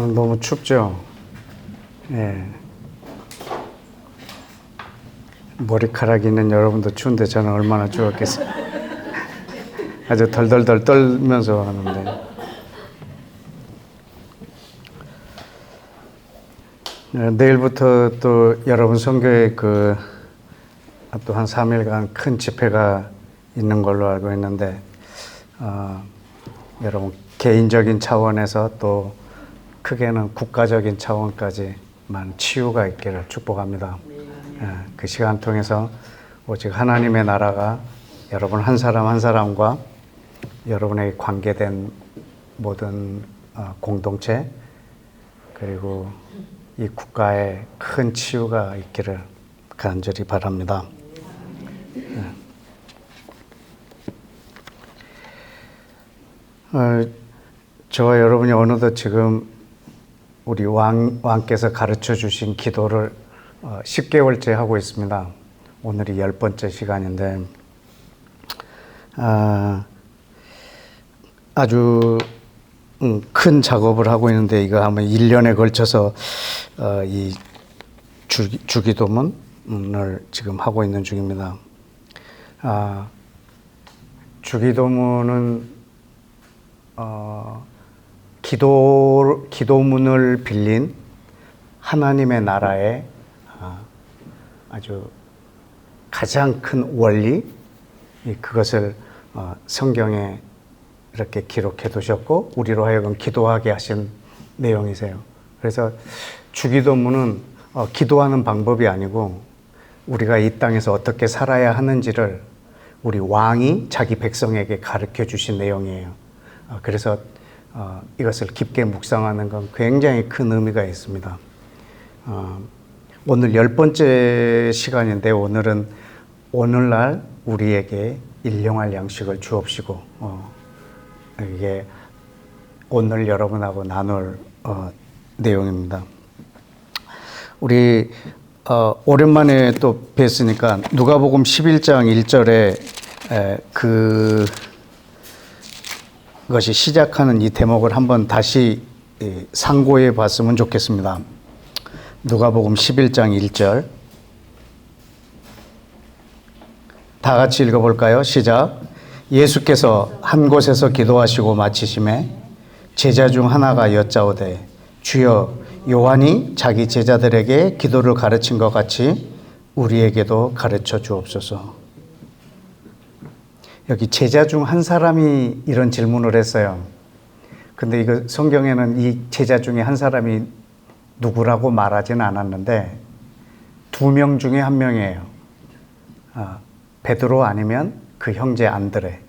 너무 춥죠? 예. 머리카락 있는 여러분도 추운데 저는 얼마나 추웠겠어요. 아주 덜덜덜 떨면서 하는데. 내일부터 또 여러분 선교에 또 한 3일간 큰 집회가 있는 걸로 알고 있는데, 여러분 개인적인 차원에서 또 크게는 국가적인 차원까지 많은 치유가 있기를 축복합니다. 그 시간 통해서 오직 하나님의 나라가 여러분 한 사람 한 사람과 여러분에게 관계된 모든 공동체, 그리고 이 국가에 큰 치유가 있기를 간절히 바랍니다. 저와 여러분이 어느덧 지금 우리 왕께서 가르쳐 주신 기도를 10개월째 하고 있습니다. 오늘이 10번째 시간인데, 아주 큰 작업을 하고 있는데, 이거 아마 1년에 걸쳐서 이 주기도문을 지금 하고 있는 중입니다. 주기도문은 기도문을 빌린 하나님의 나라의 아주 가장 큰 원리, 그것을 성경에 이렇게 기록해 두셨고 우리로 하여금 기도하게 하신 내용이세요. 그래서 주기도문은 기도하는 방법이 아니고 우리가 이 땅에서 어떻게 살아야 하는지를 우리 왕이 자기 백성에게 가르쳐 주신 내용이에요. 그래서 이것을 깊게 묵상하는 건 굉장히 큰 의미가 있습니다. 오늘 10번째 시간인데, 오늘은 오늘날 우리에게 일용할 양식을 주옵시고, 이게 오늘 여러분하고 나눌 내용입니다. 우리 오랜만에 또 뵀으니까 누가복음 11장 1절에 그것이 시작하는 이 대목을 한번 다시 상고해 봤으면 좋겠습니다. 누가복음 11장 1절 다 같이 읽어볼까요? 시작. 예수께서 한 곳에서 기도하시고 마치심에 제자 중 하나가 여짜오되, 주여, 요한이 자기 제자들에게 기도를 가르친 것 같이 우리에게도 가르쳐 주옵소서. 여기 제자 중 한 사람이 이런 질문을 했어요. 근데 이거 성경에는 이 제자 중에 한 사람이 누구라고 말하지는 않았는데 2명 중에 1명이에요. 베드로 아니면 그 형제 안드레,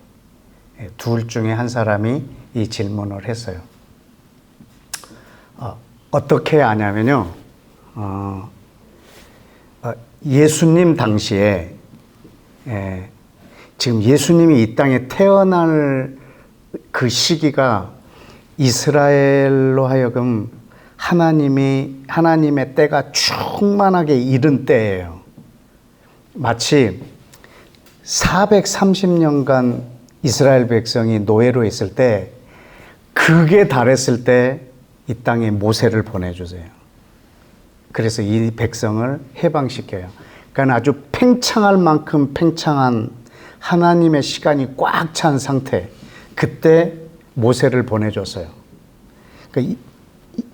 둘 중에 한 사람이 이 질문을 했어요. 어떻게 아냐면요, 예수님 당시에 지금 예수님이 이 땅에 태어날 그 시기가 이스라엘로 하여금 하나님의 때가 충만하게 이른 때예요. 마치 430년간 이스라엘 백성이 노예로 있을 때, 그게 달했을 때 이 땅에 모세를 보내주세요. 그래서 이 백성을 해방시켜요. 그러니까 아주 팽창할 만큼 팽창한 하나님의 시간이 꽉 찬 상태, 그때 모세를 보내줬어요. 그러니까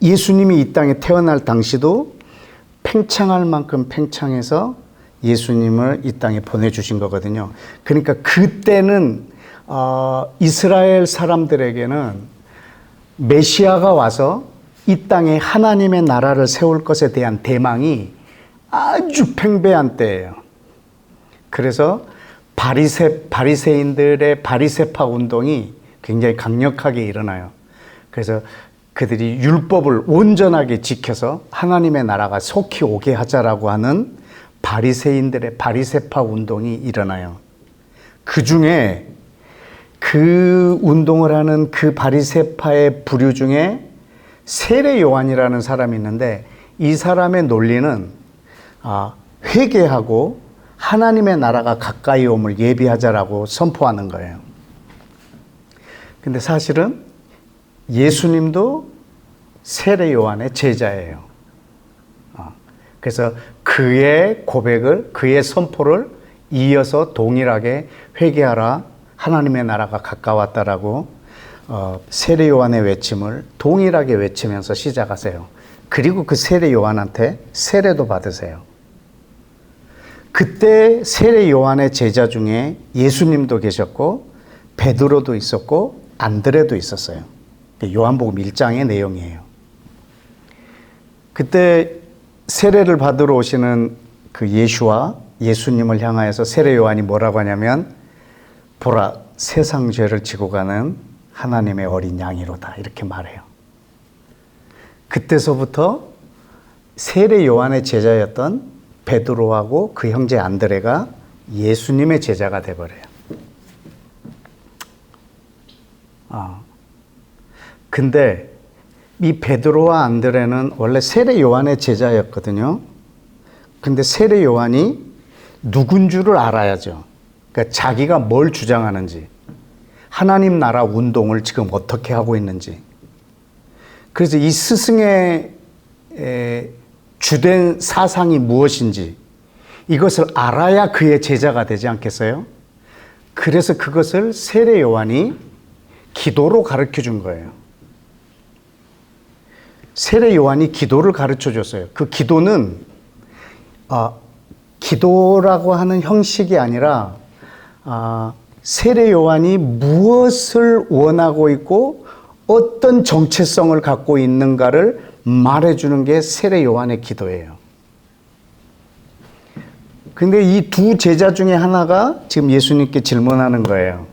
예수님이 이 땅에 태어날 당시도 팽창할 만큼 팽창해서 예수님을 이 땅에 보내주신 거거든요. 그러니까 그때는 이스라엘 사람들에게는 메시아가 와서 이 땅에 하나님의 나라를 세울 것에 대한 대망이 아주 팽배한 때예요. 그래서 바리새인들의 바리새파 운동이 굉장히 강력하게 일어나요. 그래서 그들이 율법을 온전하게 지켜서 하나님의 나라가 속히 오게 하자라고 하는 바리새인들의 바리새파 운동이 일어나요. 그 중에 그 운동을 하는 그 바리새파의 부류 중에 세례 요한이라는 사람이 있는데, 이 사람의 논리는 회개하고 하나님의 나라가 가까이 옴을 예비하자라고 선포하는 거예요. 근데 사실은 예수님도 세례 요한의 제자예요. 그래서 그의 고백을, 그의 선포를 이어서 동일하게 회개하라, 하나님의 나라가 가까웠다라고 세례 요한의 외침을 동일하게 외치면서 시작하세요. 그리고 그 세례 요한한테 세례도 받으세요. 그때 세례 요한의 제자 중에 예수님도 계셨고 베드로도 있었고 안드레도 있었어요. 요한복음 1장의 내용이에요. 그때 세례를 받으러 오시는 그 예수님을 향하여서 세례 요한이 뭐라고 하냐면, 보라, 세상 죄를 지고 가는 하나님의 어린 양이로다, 이렇게 말해요. 그때서부터 세례 요한의 제자였던 베드로하고 그 형제 안드레가 예수님의 제자가 돼버려요. 근데 이 베드로와 안드레는 원래 세례 요한의 제자였거든요. 근데 세례 요한이 누군 줄을 알아야죠. 그러니까 자기가 뭘 주장하는지, 하나님 나라 운동을 지금 어떻게 하고 있는지. 그래서 이 스승의 주된 사상이 무엇인지 이것을 알아야 그의 제자가 되지 않겠어요? 그래서 그것을 세례 요한이 기도로 가르쳐 준 거예요. 세례 요한이 기도를 가르쳐 줬어요. 그 기도는 기도라고 하는 형식이 아니라 세례 요한이 무엇을 원하고 있고 어떤 정체성을 갖고 있는가를 말해주는 게 세례 요한의 기도예요. 근데 이 두 제자 중에 하나가 지금 예수님께 질문하는 거예요.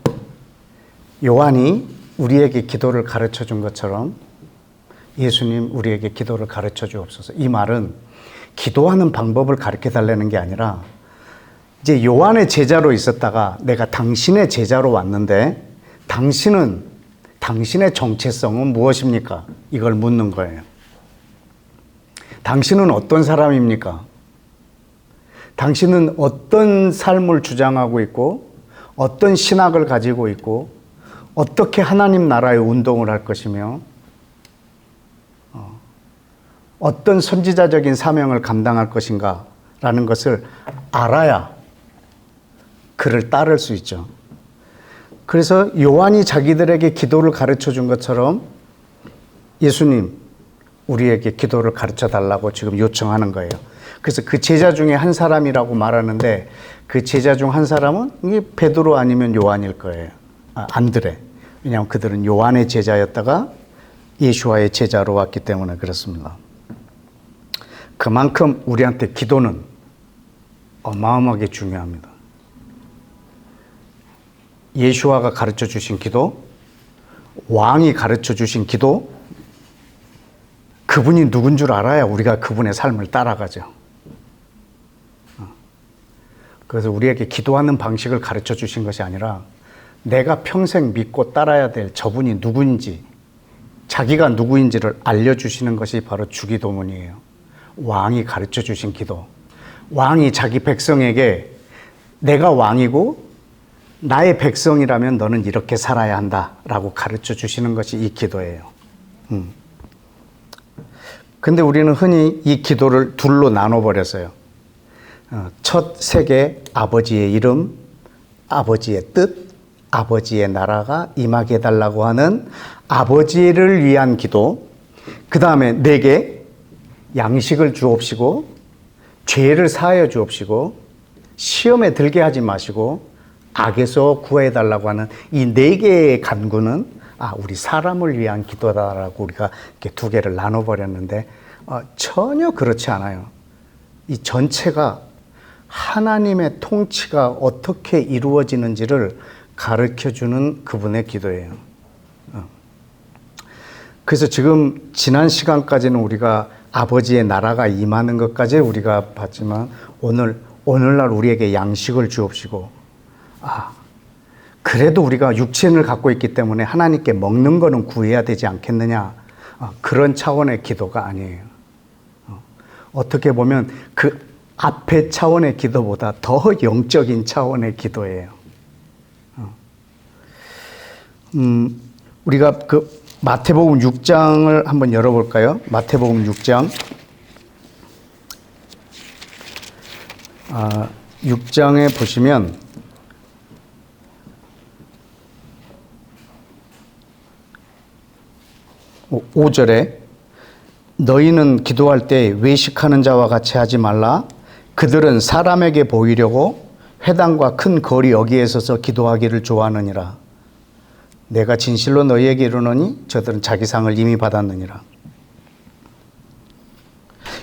요한이 우리에게 기도를 가르쳐 준 것처럼 예수님, 우리에게 기도를 가르쳐 주옵소서. 이 말은 기도하는 방법을 가르쳐 달라는 게 아니라, 이제 요한의 제자로 있었다가 내가 당신의 제자로 왔는데 당신의 정체성은 무엇입니까? 이걸 묻는 거예요. 당신은 어떤 사람입니까? 당신은 어떤 삶을 주장하고 있고 어떤 신학을 가지고 있고 어떻게 하나님 나라의 운동을 할 것이며 어떤 선지자적인 사명을 감당할 것인가 라는 것을 알아야 그를 따를 수 있죠. 그래서 요한이 자기들에게 기도를 가르쳐 준 것처럼 예수님, 우리에게 기도를 가르쳐 달라고 지금 요청하는 거예요. 그래서 그 제자 중에 한 사람이라고 말하는데 그 제자 중 한 사람은 이게 베드로 아니면 요한일 거예요. 안드레. 왜냐하면 그들은 요한의 제자였다가 예수와의 제자로 왔기 때문에 그렇습니다. 그만큼 우리한테 기도는 어마어마하게 중요합니다. 예수와가 가르쳐 주신 기도, 왕이 가르쳐 주신 기도, 그분이 누군 줄 알아야 우리가 그분의 삶을 따라가죠. 그래서 우리에게 기도하는 방식을 가르쳐 주신 것이 아니라 내가 평생 믿고 따라야 될 저분이 누구인지, 자기가 누구인지를 알려주시는 것이 바로 주기도문이에요. 왕이 가르쳐 주신 기도. 왕이 자기 백성에게 내가 왕이고 나의 백성이라면 너는 이렇게 살아야 한다라고 가르쳐 주시는 것이 이 기도예요. 근데 우리는 흔히 이 기도를 둘로 나눠버렸어요. 첫 세 개, 아버지의 이름, 아버지의 뜻, 아버지의 나라가 임하게 해달라고 하는 아버지를 위한 기도. 그 다음에 네 개, 양식을 주옵시고 죄를 사하여 주옵시고 시험에 들게 하지 마시고 악에서 구해달라고 하는 이 네 개의 간구는 우리 사람을 위한 기도다라고 우리가 이렇게 두 개를 나눠버렸는데 전혀 그렇지 않아요. 이 전체가 하나님의 통치가 어떻게 이루어지는지를 가르쳐주는 그분의 기도예요. 그래서 지금 지난 시간까지는 우리가 아버지의 나라가 임하는 것까지 우리가 봤지만 오늘날 우리에게 양식을 주옵시고 그래도 우리가 육신을 갖고 있기 때문에 하나님께 먹는 거는 구해야 되지 않겠느냐, 그런 차원의 기도가 아니에요. 어떻게 보면 그 앞의 차원의 기도보다 더 영적인 차원의 기도예요. 우리가 마태복음 6장을 한번 열어볼까요? 마태복음 6장. 6장에 보시면 5절에 너희는 기도할 때 외식하는 자와 같이 하지 말라. 그들은 사람에게 보이려고 회당과 큰 거리 여기에 서서 기도하기를 좋아하느니라. 내가 진실로 너희에게 이르노니 저들은 자기 상을 이미 받았느니라.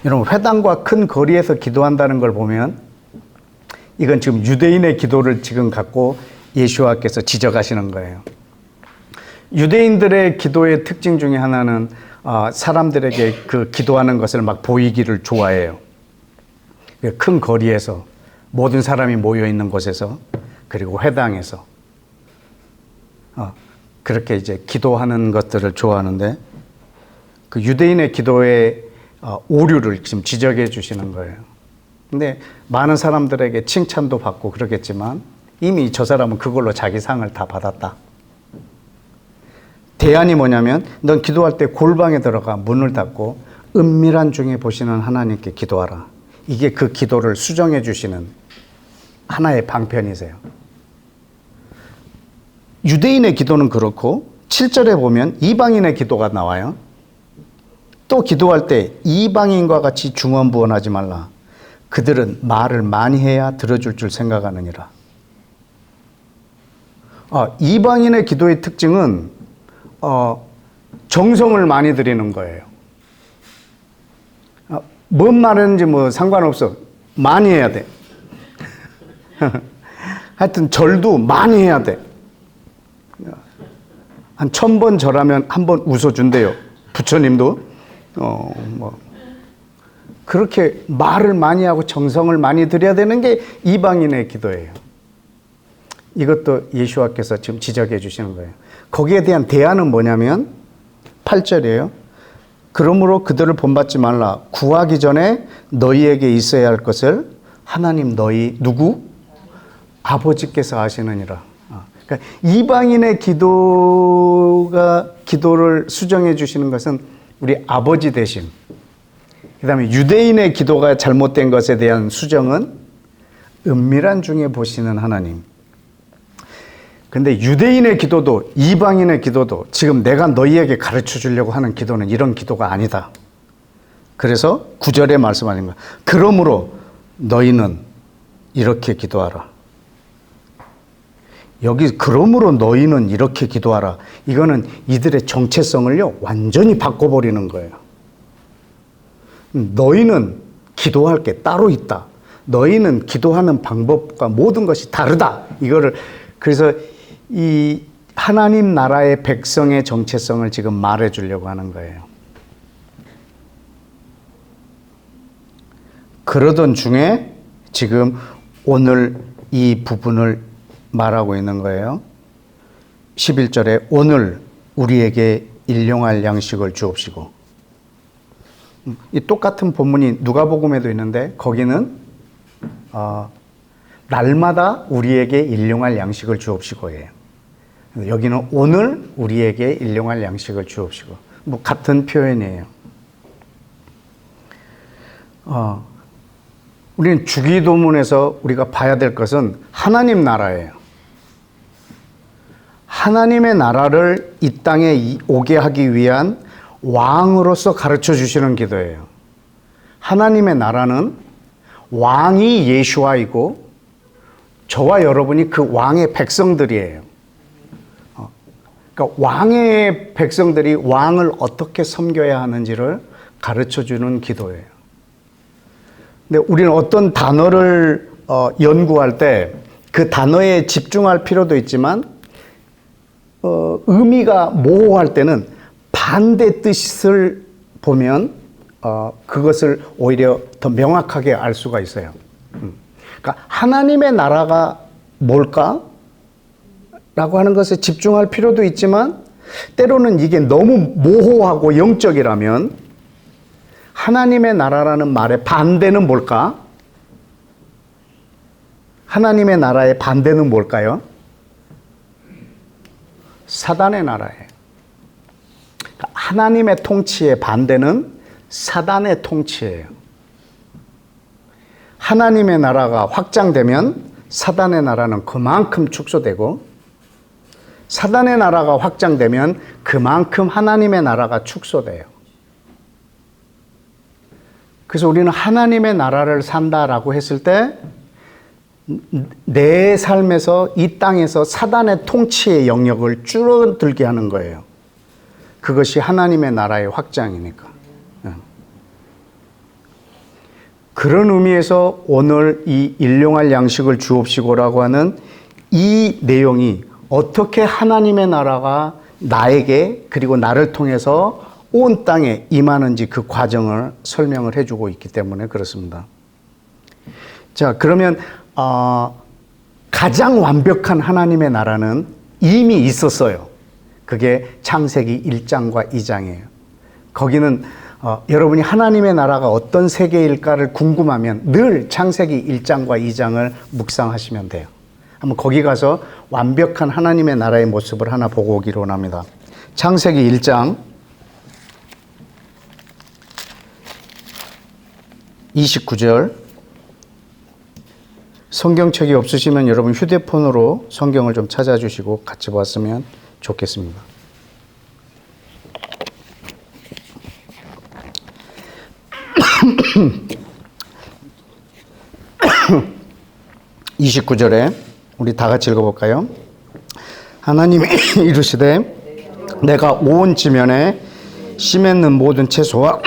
여러분, 회당과 큰 거리에서 기도한다는 걸 보면 이건 지금 유대인의 기도를 지금 갖고 예수와께서 지적하시는 거예요. 유대인들의 기도의 특징 중에 하나는 사람들에게 그 기도하는 것을 막 보이기를 좋아해요. 큰 거리에서 모든 사람이 모여 있는 곳에서, 그리고 회당에서 그렇게 이제 기도하는 것들을 좋아하는데, 그 유대인의 기도의 오류를 지금 지적해 주시는 거예요. 근데 많은 사람들에게 칭찬도 받고 그러겠지만 이미 저 사람은 그걸로 자기 상을 다 받았다. 대안이 뭐냐면, 넌 기도할 때 골방에 들어가 문을 닫고 은밀한 중에 보시는 하나님께 기도하라. 이게 그 기도를 수정해 주시는 하나의 방편이세요. 유대인의 기도는 그렇고 7절에 보면 이방인의 기도가 나와요. 또 기도할 때 이방인과 같이 중언부언하지 말라. 그들은 말을 많이 해야 들어줄 줄 생각하느니라. 이방인의 기도의 특징은 정성을 많이 들이는 거예요. 뭔 말하는지 뭐 상관없어. 많이 해야 돼. 하여튼 절도 많이 해야 돼. 한 1000번 절하면 한 번 웃어준대요. 부처님도. 그렇게 말을 많이 하고 정성을 많이 들여야 되는 게 이방인의 기도예요. 이것도 예수와께서 지금 지적해 주시는 거예요. 거기에 대한 대안은 뭐냐면 8절이에요. 그러므로 그들을 본받지 말라. 구하기 전에 너희에게 있어야 할 것을 하나님 너희 누구? 아버지께서 아시느니라. 그러니까 이방인의 기도를 수정해 주시는 것은 우리 아버지 대신, 그 다음에 유대인의 기도가 잘못된 것에 대한 수정은 은밀한 중에 보시는 하나님. 근데 유대인의 기도도 이방인의 기도도 지금 내가 너희에게 가르쳐 주려고 하는 기도는 이런 기도가 아니다. 그래서 9절에 말씀하신 거야. 그러므로 너희는 이렇게 기도하라. 여기 그러므로 너희는 이렇게 기도하라. 이거는 이들의 정체성을요 완전히 바꿔버리는 거예요. 너희는 기도할 게 따로 있다. 너희는 기도하는 방법과 모든 것이 다르다. 이거를 그래서 이 하나님 나라의 백성의 정체성을 지금 말해 주려고 하는 거예요. 그러던 중에 지금 오늘 이 부분을 말하고 있는 거예요. 11절에 오늘 우리에게 일용할 양식을 주옵시고. 이 똑같은 본문이 누가복음에도 있는데 거기는 날마다 우리에게 일용할 양식을 주옵시고예요. 여기는 오늘 우리에게 일용할 양식을 주옵시고. 뭐 같은 표현이에요. 우리는 주기도문에서 우리가 봐야 될 것은 하나님 나라예요. 하나님의 나라를 이 땅에 오게 하기 위한 왕으로서 가르쳐 주시는 기도예요. 하나님의 나라는 왕이 예수와이고 저와 여러분이 그 왕의 백성들이에요. 그러니까 왕의 백성들이 왕을 어떻게 섬겨야 하는지를 가르쳐 주는 기도예요. 근데 우리는 어떤 단어를 연구할 때 그 단어에 집중할 필요도 있지만 의미가 모호할 때는 반대 뜻을 보면 그것을 오히려 더 명확하게 알 수가 있어요. 그러니까 하나님의 나라가 뭘까? 라고 하는 것에 집중할 필요도 있지만 때로는 이게 너무 모호하고 영적이라면 하나님의 나라라는 말의 반대는 뭘까? 하나님의 나라의 반대는 뭘까요? 사단의 나라예요. 하나님의 통치의 반대는 사단의 통치예요. 하나님의 나라가 확장되면 사단의 나라는 그만큼 축소되고, 사단의 나라가 확장되면 그만큼 하나님의 나라가 축소돼요. 그래서 우리는 하나님의 나라를 산다라고 했을 때 내 삶에서, 이 땅에서 사단의 통치의 영역을 줄어들게 하는 거예요. 그것이 하나님의 나라의 확장이니까. 그런 의미에서 오늘 이 일용할 양식을 주옵시고라고 하는 이 내용이 어떻게 하나님의 나라가 나에게 그리고 나를 통해서 온 땅에 임하는지 그 과정을 설명을 해주고 있기 때문에 그렇습니다. 자, 그러면 가장 완벽한 하나님의 나라는 이미 있었어요. 그게 창세기 1장과 2장이에요. 거기는 여러분이 하나님의 나라가 어떤 세계일까를 궁금하면 늘 창세기 1장과 2장을 묵상하시면 돼요. 한번 거기 가서 완벽한 하나님의 나라의 모습을 하나 보고 오기로 합니다. 창세기 1장 29절. 성경책이 없으시면 여러분 휴대폰으로 성경을 좀 찾아주시고 같이 봤으면 좋겠습니다. 29절에 우리 다 같이 읽어볼까요? 하나님이 이르시되 내가 온 지면에 씨 맺는 모든 채소와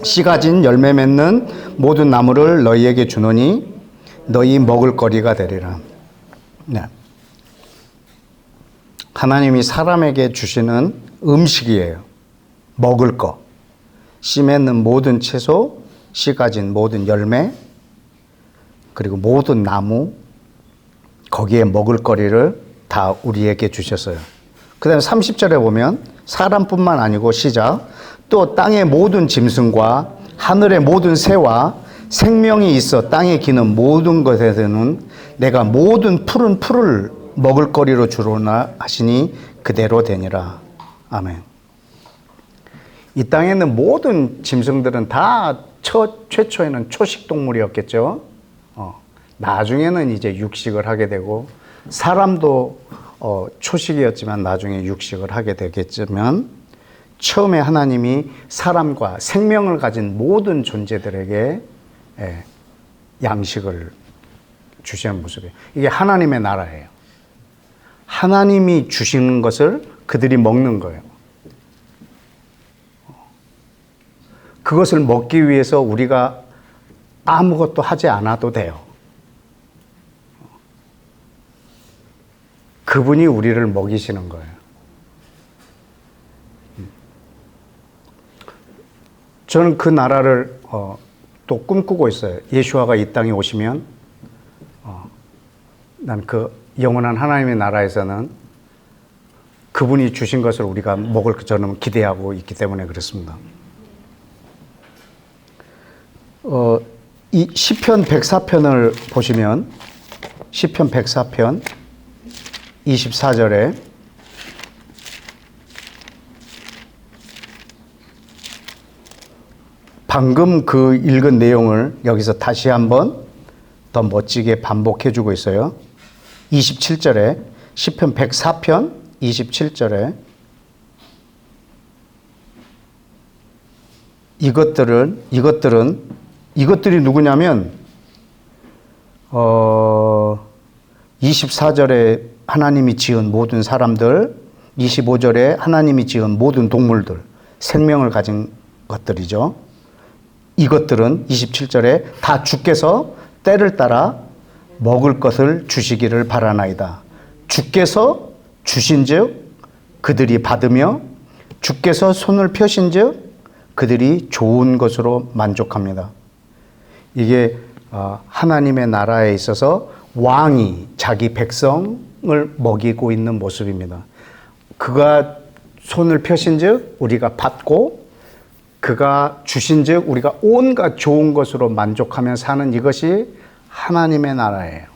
씨 가진 열매 맺는 모든 나무를 너희에게 주노니 너희 먹을 거리가 되리라. 네. 하나님이 사람에게 주시는 음식이에요. 먹을 거. 씨 맺는 모든 채소, 씨 가진 모든 열매, 그리고 모든 나무, 거기에 먹을 거리를 다 우리에게 주셨어요. 그 다음에 30절에 보면 사람뿐만 아니고 시작, 또 땅의 모든 짐승과 하늘의 모든 새와 생명이 있어 땅에 기는 모든 것에서는 내가 모든 푸른 풀을 먹을 거리로 주로나 하시니 그대로 되니라. 아멘. 이 땅에 있는 모든 짐승들은 다 최초에는 초식 동물이었겠죠. 나중에는 이제 육식을 하게 되고, 사람도 초식이었지만 나중에 육식을 하게 되겠지만, 처음에 하나님이 사람과 생명을 가진 모든 존재들에게 양식을 주시는 모습이에요. 이게 하나님의 나라예요. 하나님이 주시는 것을 그들이 먹는 거예요. 그것을 먹기 위해서 우리가 아무것도 하지 않아도 돼요. 그분이 우리를 먹이시는 거예요. 저는 그 나라를 또 꿈꾸고 있어요. 예수와가 이 땅에 오시면 난 그 영원한 하나님의 나라에서는 그분이 주신 것을 우리가 먹을 저는 기대하고 있기 때문에 그렇습니다. 이 시편 104편을 보시면 시편 104편 24절에 방금 그 읽은 내용을 여기서 다시 한번 더 멋지게 반복해 주고 있어요. 27절에 시편 104편 27절에 이것들이 누구냐면 24절에 하나님이 지은 모든 사람들, 25절에 하나님이 지은 모든 동물들, 생명을 가진 것들이죠. 이것들은 27절에 다 주께서 때를 따라 먹을 것을 주시기를 바라나이다. 주께서 주신즉 그들이 받으며 주께서 손을 펴신즉 그들이 좋은 것으로 만족합니다. 이게 하나님의 나라에 있어서 왕이 자기 백성을 먹이고 있는 모습입니다. 그가 손을 펴신즉 우리가 받고 그가 주신즉 우리가 온갖 좋은 것으로 만족하며 사는 이것이 하나님의 나라예요.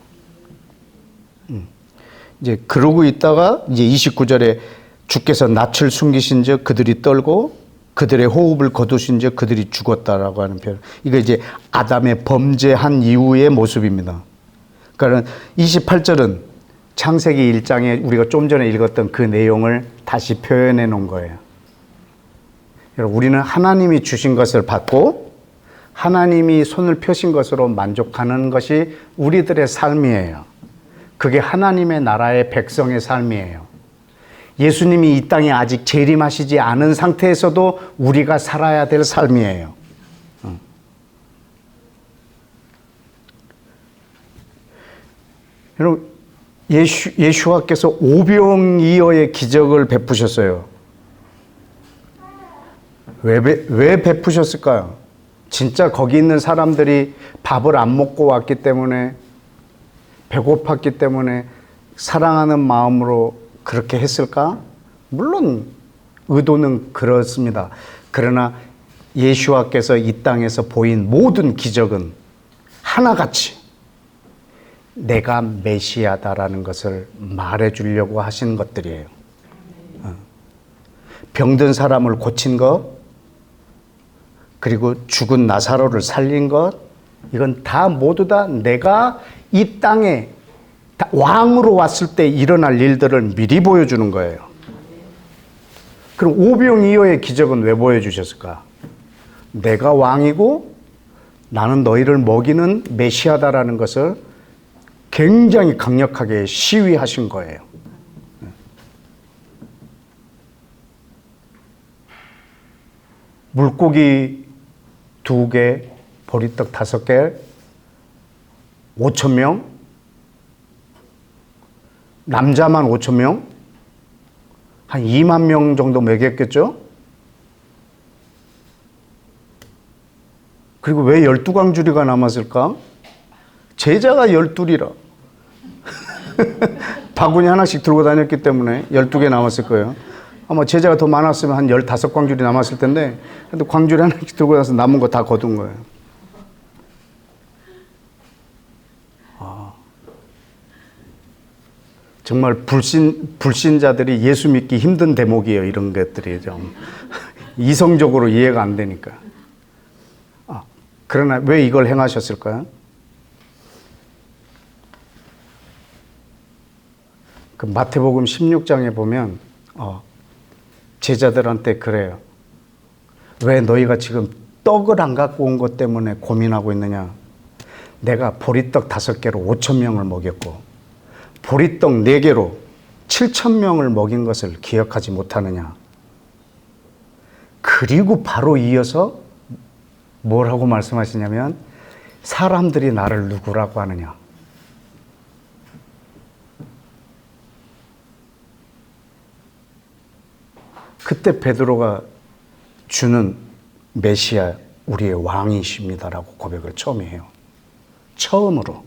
이제 그러고 있다가 이제 29절에 주께서 낯을 숨기신 즉 그들이 떨고 그들의 호흡을 거두신 즉 그들이 죽었다라고 하는 표현. 이거 이제 아담의 범죄한 이후의 모습입니다. 그러니까 28절은 창세기 1장에 우리가 좀 전에 읽었던 그 내용을 다시 표현해 놓은 거예요. 여러분, 우리는 하나님이 주신 것을 받고 하나님이 손을 펴신 것으로 만족하는 것이 우리들의 삶이에요. 그게 하나님의 나라의 백성의 삶이에요. 예수님이 이 땅에 아직 재림하시지 않은 상태에서도 우리가 살아야 될 삶이에요. 여러분, 예수와께서 오병이어의 기적을 베푸셨어요. 왜 베푸셨을까요? 진짜 거기 있는 사람들이 밥을 안 먹고 왔기 때문에, 배고팠기 때문에 사랑하는 마음으로 그렇게 했을까? 물론 의도는 그렇습니다. 그러나 예수와께서 이 땅에서 보인 모든 기적은 하나같이 내가 메시아다라는 것을 말해주려고 하신 것들이에요. 병든 사람을 고친 것, 그리고 죽은 나사로를 살린 것, 이건 다 모두 다 내가 이 땅에 왕으로 왔을 때 일어날 일들을 미리 보여주는 거예요. 그럼 오병이어의 기적은 왜 보여주셨을까? 내가 왕이고 나는 너희를 먹이는 메시아다라는 것을 굉장히 강력하게 시위하신 거예요. 물고기 2개, 보리떡 5개, 5,000명, 남자만 5,000명, 한 2만 명 정도 먹였겠죠? 그리고 왜 12광주리가 남았을까? 제자가 12이라. 바구니 하나씩 들고 다녔기 때문에 12개 남았을 거예요. 아마 제자가 더 많았으면 한 15광주리 남았을 텐데, 근데 광주리 하나씩 들고 나서 남은 거 다 거둔 거예요. 정말 불신자들이 예수 믿기 힘든 대목이에요. 이런 것들이 좀 이성적으로 이해가 안 되니까. 그러나 왜 이걸 행하셨을까요? 그 마태복음 16장에 보면 제자들한테 그래요. 왜 너희가 지금 떡을 안 갖고 온 것 때문에 고민하고 있느냐? 내가 보리떡 5개로 5,000명을 먹였고 보리떡 4개로 7,000명을 먹인 것을 기억하지 못하느냐? 그리고 바로 이어서 뭐라고 말씀하시냐면 사람들이 나를 누구라고 하느냐? 그때 베드로가 주는 메시아 우리의 왕이십니다라고 고백을 처음 해요. 처음으로.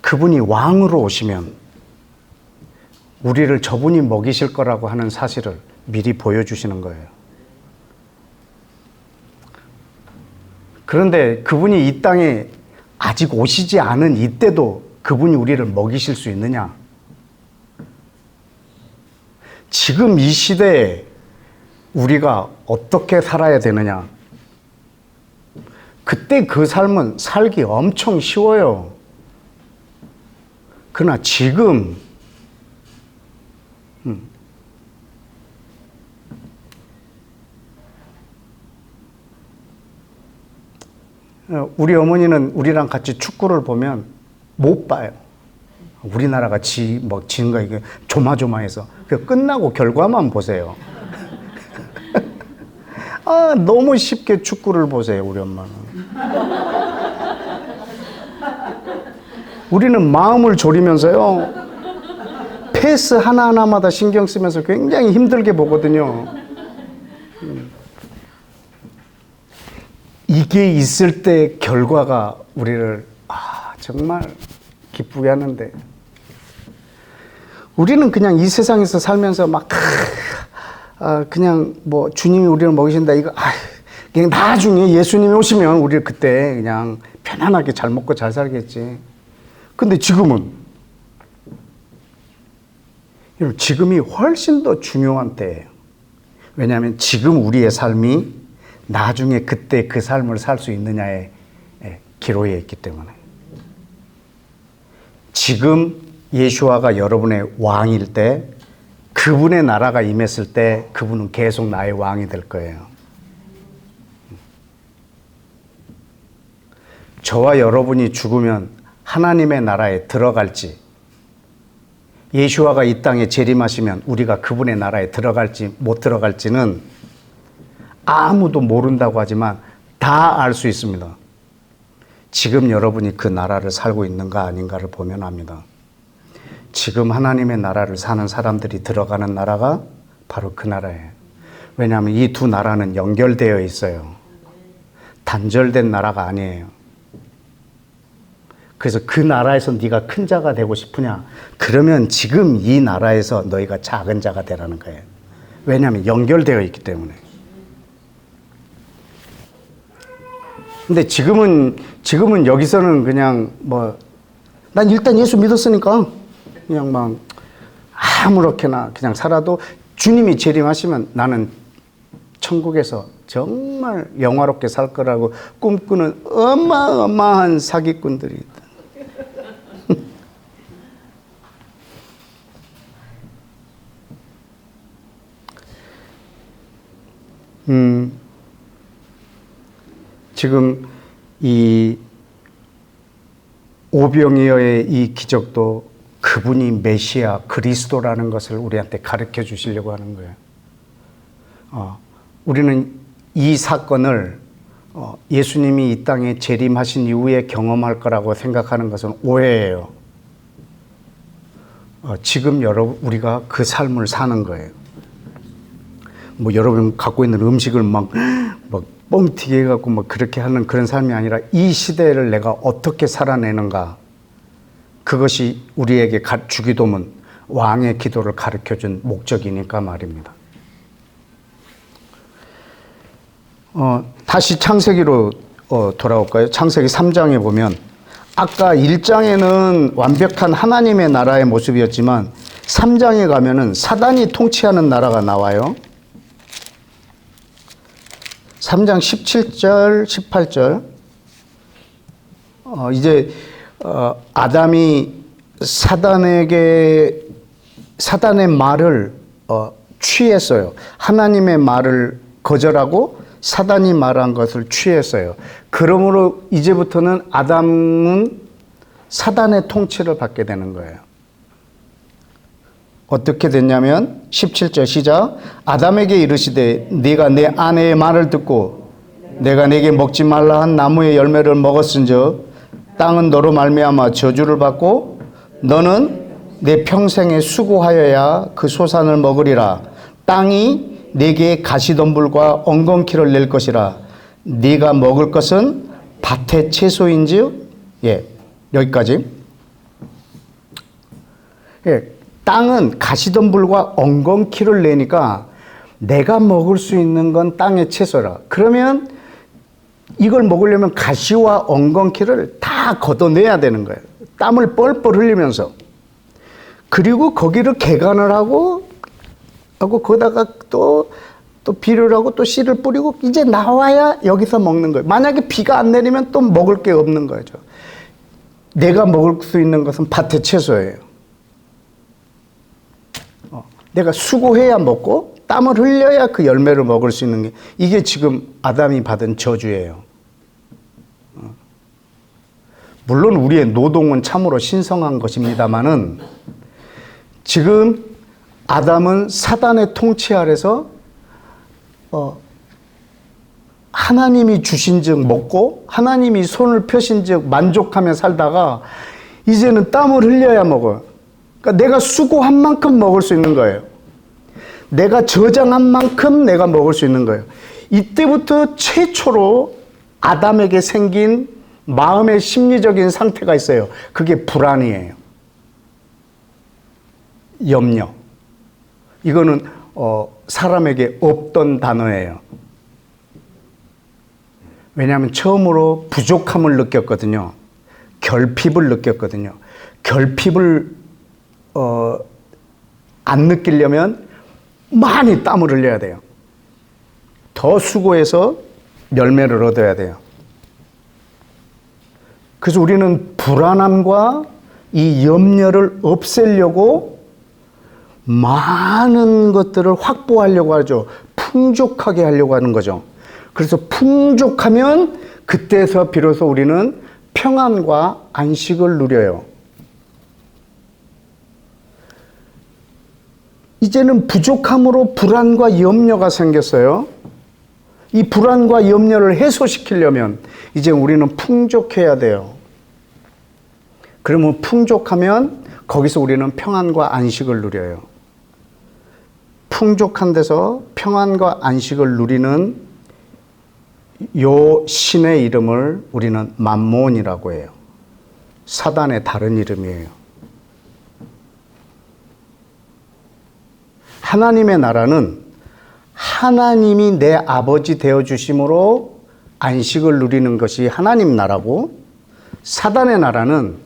그분이 왕으로 오시면 우리를 저분이 먹이실 거라고 하는 사실을 미리 보여주시는 거예요. 그런데 그분이 이 땅에 아직 오시지 않은 이때도 그분이 우리를 먹이실 수 있느냐? 지금 이 시대에 우리가 어떻게 살아야 되느냐? 그때 그 삶은 살기 엄청 쉬워요. 그러나 지금 우리 어머니는 우리랑 같이 축구를 보면 못 봐요. 우리나라가 지는 거 이게 조마조마해서 끝나고 결과만 보세요. 너무 쉽게 축구를 보세요, 우리 엄마는. 우리는 마음을 졸이면서요, 패스 하나하나마다 신경 쓰면서 굉장히 힘들게 보거든요. 이게 있을 때 결과가 우리를 정말 기쁘게 하는데, 우리는 그냥 이 세상에서 살면서 막 그냥 뭐 주님이 우리를 먹이신다 이거 그냥 나중에 예수님이 오시면 우리 그때 그냥 편안하게 잘 먹고 잘 살겠지. 근데 지금은 여러분, 지금이 훨씬 더 중요한 때예요. 왜냐하면 지금 우리의 삶이 나중에 그때 그 삶을 살 수 있느냐에 기로에 있기 때문에. 지금 예수아가 여러분의 왕일 때, 그분의 나라가 임했을 때 그분은 계속 나의 왕이 될 거예요. 저와 여러분이 죽으면 하나님의 나라에 들어갈지, 예수아가 이 땅에 재림하시면 우리가 그분의 나라에 들어갈지 못 들어갈지는 아무도 모른다고 하지만 다 알 수 있습니다. 지금 여러분이 그 나라를 살고 있는가 아닌가를 보면 압니다. 지금 하나님의 나라를 사는 사람들이 들어가는 나라가 바로 그 나라예요. 왜냐하면 이 두 나라는 연결되어 있어요. 단절된 나라가 아니에요. 그래서 그 나라에서 네가 큰 자가 되고 싶으냐? 그러면 지금 이 나라에서 너희가 작은 자가 되라는 거예요. 왜냐하면 연결되어 있기 때문에. 근데 지금은 여기서는 그냥 난 일단 예수 믿었으니까 그냥 막 아무렇게나 그냥 살아도 주님이 재림하시면 나는 천국에서 정말 영화롭게 살 거라고 꿈꾸는 어마어마한 사기꾼들이 있다. 지금 이 오병이어의 이 기적도 그분이 메시아 그리스도라는 것을 우리한테 가르쳐 주시려고 하는 거예요. 우리는 이 사건을 예수님이 이 땅에 재림하신 이후에 경험할 거라고 생각하는 것은 오해예요. 지금 우리가 그 삶을 사는 거예요. 여러분 갖고 있는 음식을 막 뻥튀기 해갖고 그렇게 하는 그런 삶이 아니라 이 시대를 내가 어떻게 살아내는가. 그것이 우리에게 주기도문 왕의 기도를 가르쳐준 목적이니까 말입니다. 다시 창세기로 돌아올까요? 창세기 3장에 보면 아까 1장에는 완벽한 하나님의 나라의 모습이었지만 3장에 가면은 사단이 통치하는 나라가 나와요. 3장 17절, 18절. 이제 아담이 사단의 말을 취했어요. 하나님의 말을 거절하고 사단이 말한 것을 취했어요. 그러므로 이제부터는 아담은 사단의 통치를 받게 되는 거예요. 어떻게 됐냐면 17절 시작. 아담에게 이르시되 네가 내 아내의 말을 듣고 내가 네게 먹지 말라 한 나무의 열매를 먹었은즉 땅은 너로 말미암아 저주를 받고 너는 내 평생에 수고하여야 그 소산을 먹으리라. 땅이 네게 가시덤불과 엉겅퀴를 낼 것이라. 네가 먹을 것은 밭의 채소인즉. 여기까지. 땅은 가시덤불과 엉겅퀴를 내니까 내가 먹을 수 있는 건 땅의 채소라. 그러면 이걸 먹으려면 가시와 엉겅퀴를 다 걷어내야 되는 거예요. 땀을 뻘뻘 흘리면서. 그리고 거기를 개간을 하고 거기다가 또 비료를 하고 또 씨를 뿌리고 이제 나와야 여기서 먹는 거예요. 만약에 비가 안 내리면 또 먹을 게 없는 거죠. 내가 먹을 수 있는 것은 밭의 채소예요. 내가 수고해야 먹고 땀을 흘려야 그 열매를 먹을 수 있는 게 이게 지금 아담이 받은 저주예요. 물론 우리의 노동은 참으로 신성한 것입니다만은 지금 아담은 사단의 통치 아래서 하나님이 주신즉 먹고 하나님이 손을 펴신즉 만족하며 살다가 이제는 땀을 흘려야 먹어요. 그러니까 내가 수고한 만큼 먹을 수 있는 거예요. 내가 저장한 만큼 내가 먹을 수 있는 거예요. 이때부터 최초로 아담에게 생긴 마음의 심리적인 상태가 있어요. 그게 불안이에요. 염려. 이거는 사람에게 없던 단어예요. 왜냐하면 처음으로 부족함을 느꼈거든요. 결핍을 느꼈거든요. 결핍을 안 느끼려면 많이 땀을 흘려야 돼요. 더 수고해서 열매를 얻어야 돼요. 그래서 우리는 불안함과 이 염려를 없애려고 많은 것들을 확보하려고 하죠. 풍족하게 하려고 하는 거죠. 그래서 풍족하면 그때서 비로소 우리는 평안과 안식을 누려요. 이제는 부족함으로 불안과 염려가 생겼어요. 이 불안과 염려를 해소시키려면 이제 우리는 풍족해야 돼요. 그러면 풍족하면 거기서 우리는 평안과 안식을 누려요. 풍족한 데서 평안과 안식을 누리는 요 신의 이름을 우리는 맘몬이라고 해요. 사단의 다른 이름이에요. 하나님의 나라는 하나님이 내 아버지 되어주심으로 안식을 누리는 것이 하나님 나라고, 사단의 나라는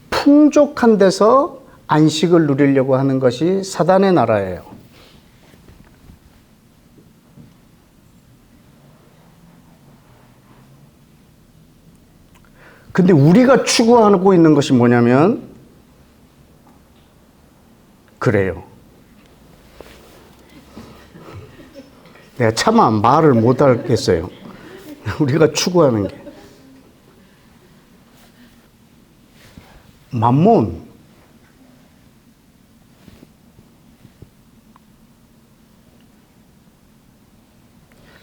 풍족한 데서 안식을 누리려고 하는 것이 사단의 나라예요. 근데 우리가 추구하고 있는 것이 뭐냐면 그래요. 내가 차마 말을 못 하겠어요. 우리가 추구하는 게 맘몬.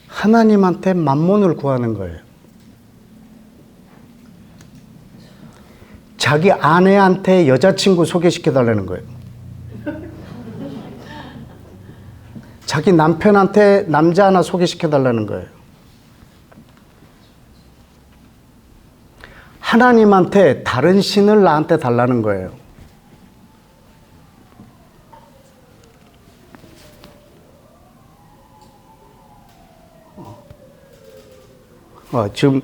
하나님한테 맘몬을 구하는 거예요. 자기 아내한테 여자친구 소개시켜 달라는 거예요. 자기 남편한테 남자 하나 소개시켜 달라는 거예요. 하나님한테 다른 신을 나한테 달라는 거예요. 지금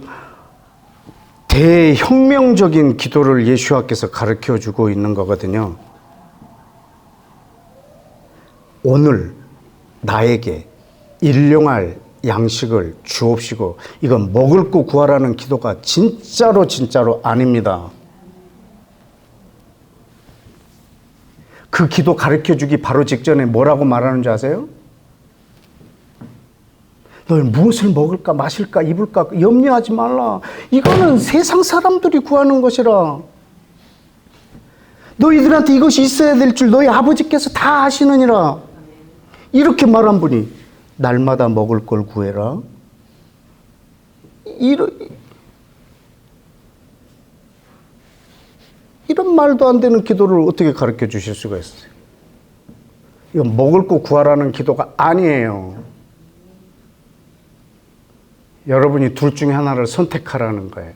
대혁명적인 기도를 예수와께서 가르쳐 주고 있는 거거든요. 오늘 나에게 일용할 양식을 주옵시고, 이건 먹을 거 구하라는 기도가 진짜로 아닙니다. 그 기도 가르쳐 주기 바로 직전에 뭐라고 말하는 줄 아세요? 너 무엇을 먹을까 마실까 입을까 염려하지 말라. 이거는 세상 사람들이 구하는 것이라. 너희들한테 이것이 있어야 될 줄 너희 아버지께서 다 아시느니라. 이렇게 말한 분이 날마다 먹을 걸 구해라. 이런 말도 안 되는 기도를 어떻게 가르쳐 주실 수가 있어요? 이건 먹을 거 구하라는 기도가 아니에요. 여러분이 둘 중에 하나를 선택하라는 거예요.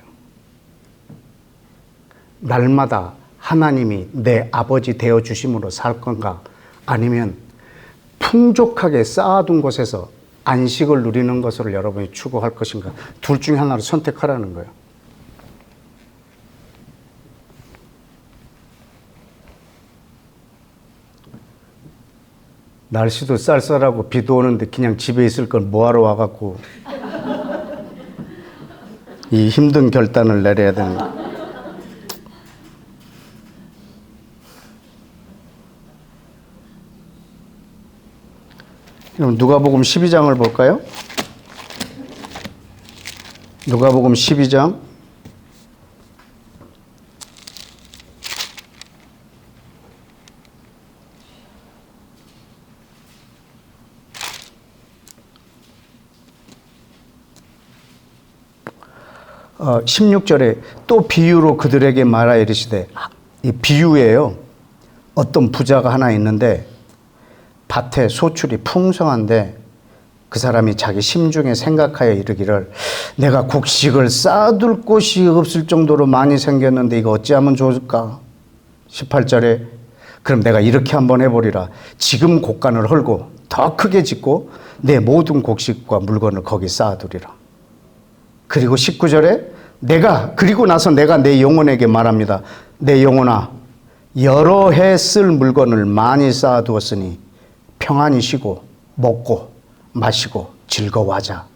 날마다 하나님이 내 아버지 되어주심으로 살 건가? 아니면 풍족하게 쌓아둔 곳에서 안식을 누리는 것을 여러분이 추구할 것인가? 둘 중에 하나를 선택하라는 거예요. 날씨도 쌀쌀하고 비도 오는데 그냥 집에 있을 걸 뭐하러 와갖고 이 힘든 결단을 내려야 되는 거예요. 그럼 누가복음 12장을 볼까요? 누가복음 12장 16절에 또 비유로 그들에게 말하 이르시되, 이 비유예요. 어떤 부자가 하나 있는데 밭에 소출이 풍성한데 그 사람이 자기 심중에 생각하여 이르기를, 내가 곡식을 쌓아둘 곳이 없을 정도로 많이 생겼는데 이거 어찌하면 좋을까? 18절에 그럼 내가 이렇게 한번 해보리라. 지금 곡간을 헐고 더 크게 짓고 내 모든 곡식과 물건을 거기 쌓아두리라. 그리고 19절에 그리고 나서 내가 내 영혼에게 말합니다. 내 영혼아, 여러 해 쓸 물건을 많이 쌓아두었으니 평안히 쉬고 먹고 마시고 즐거워하자.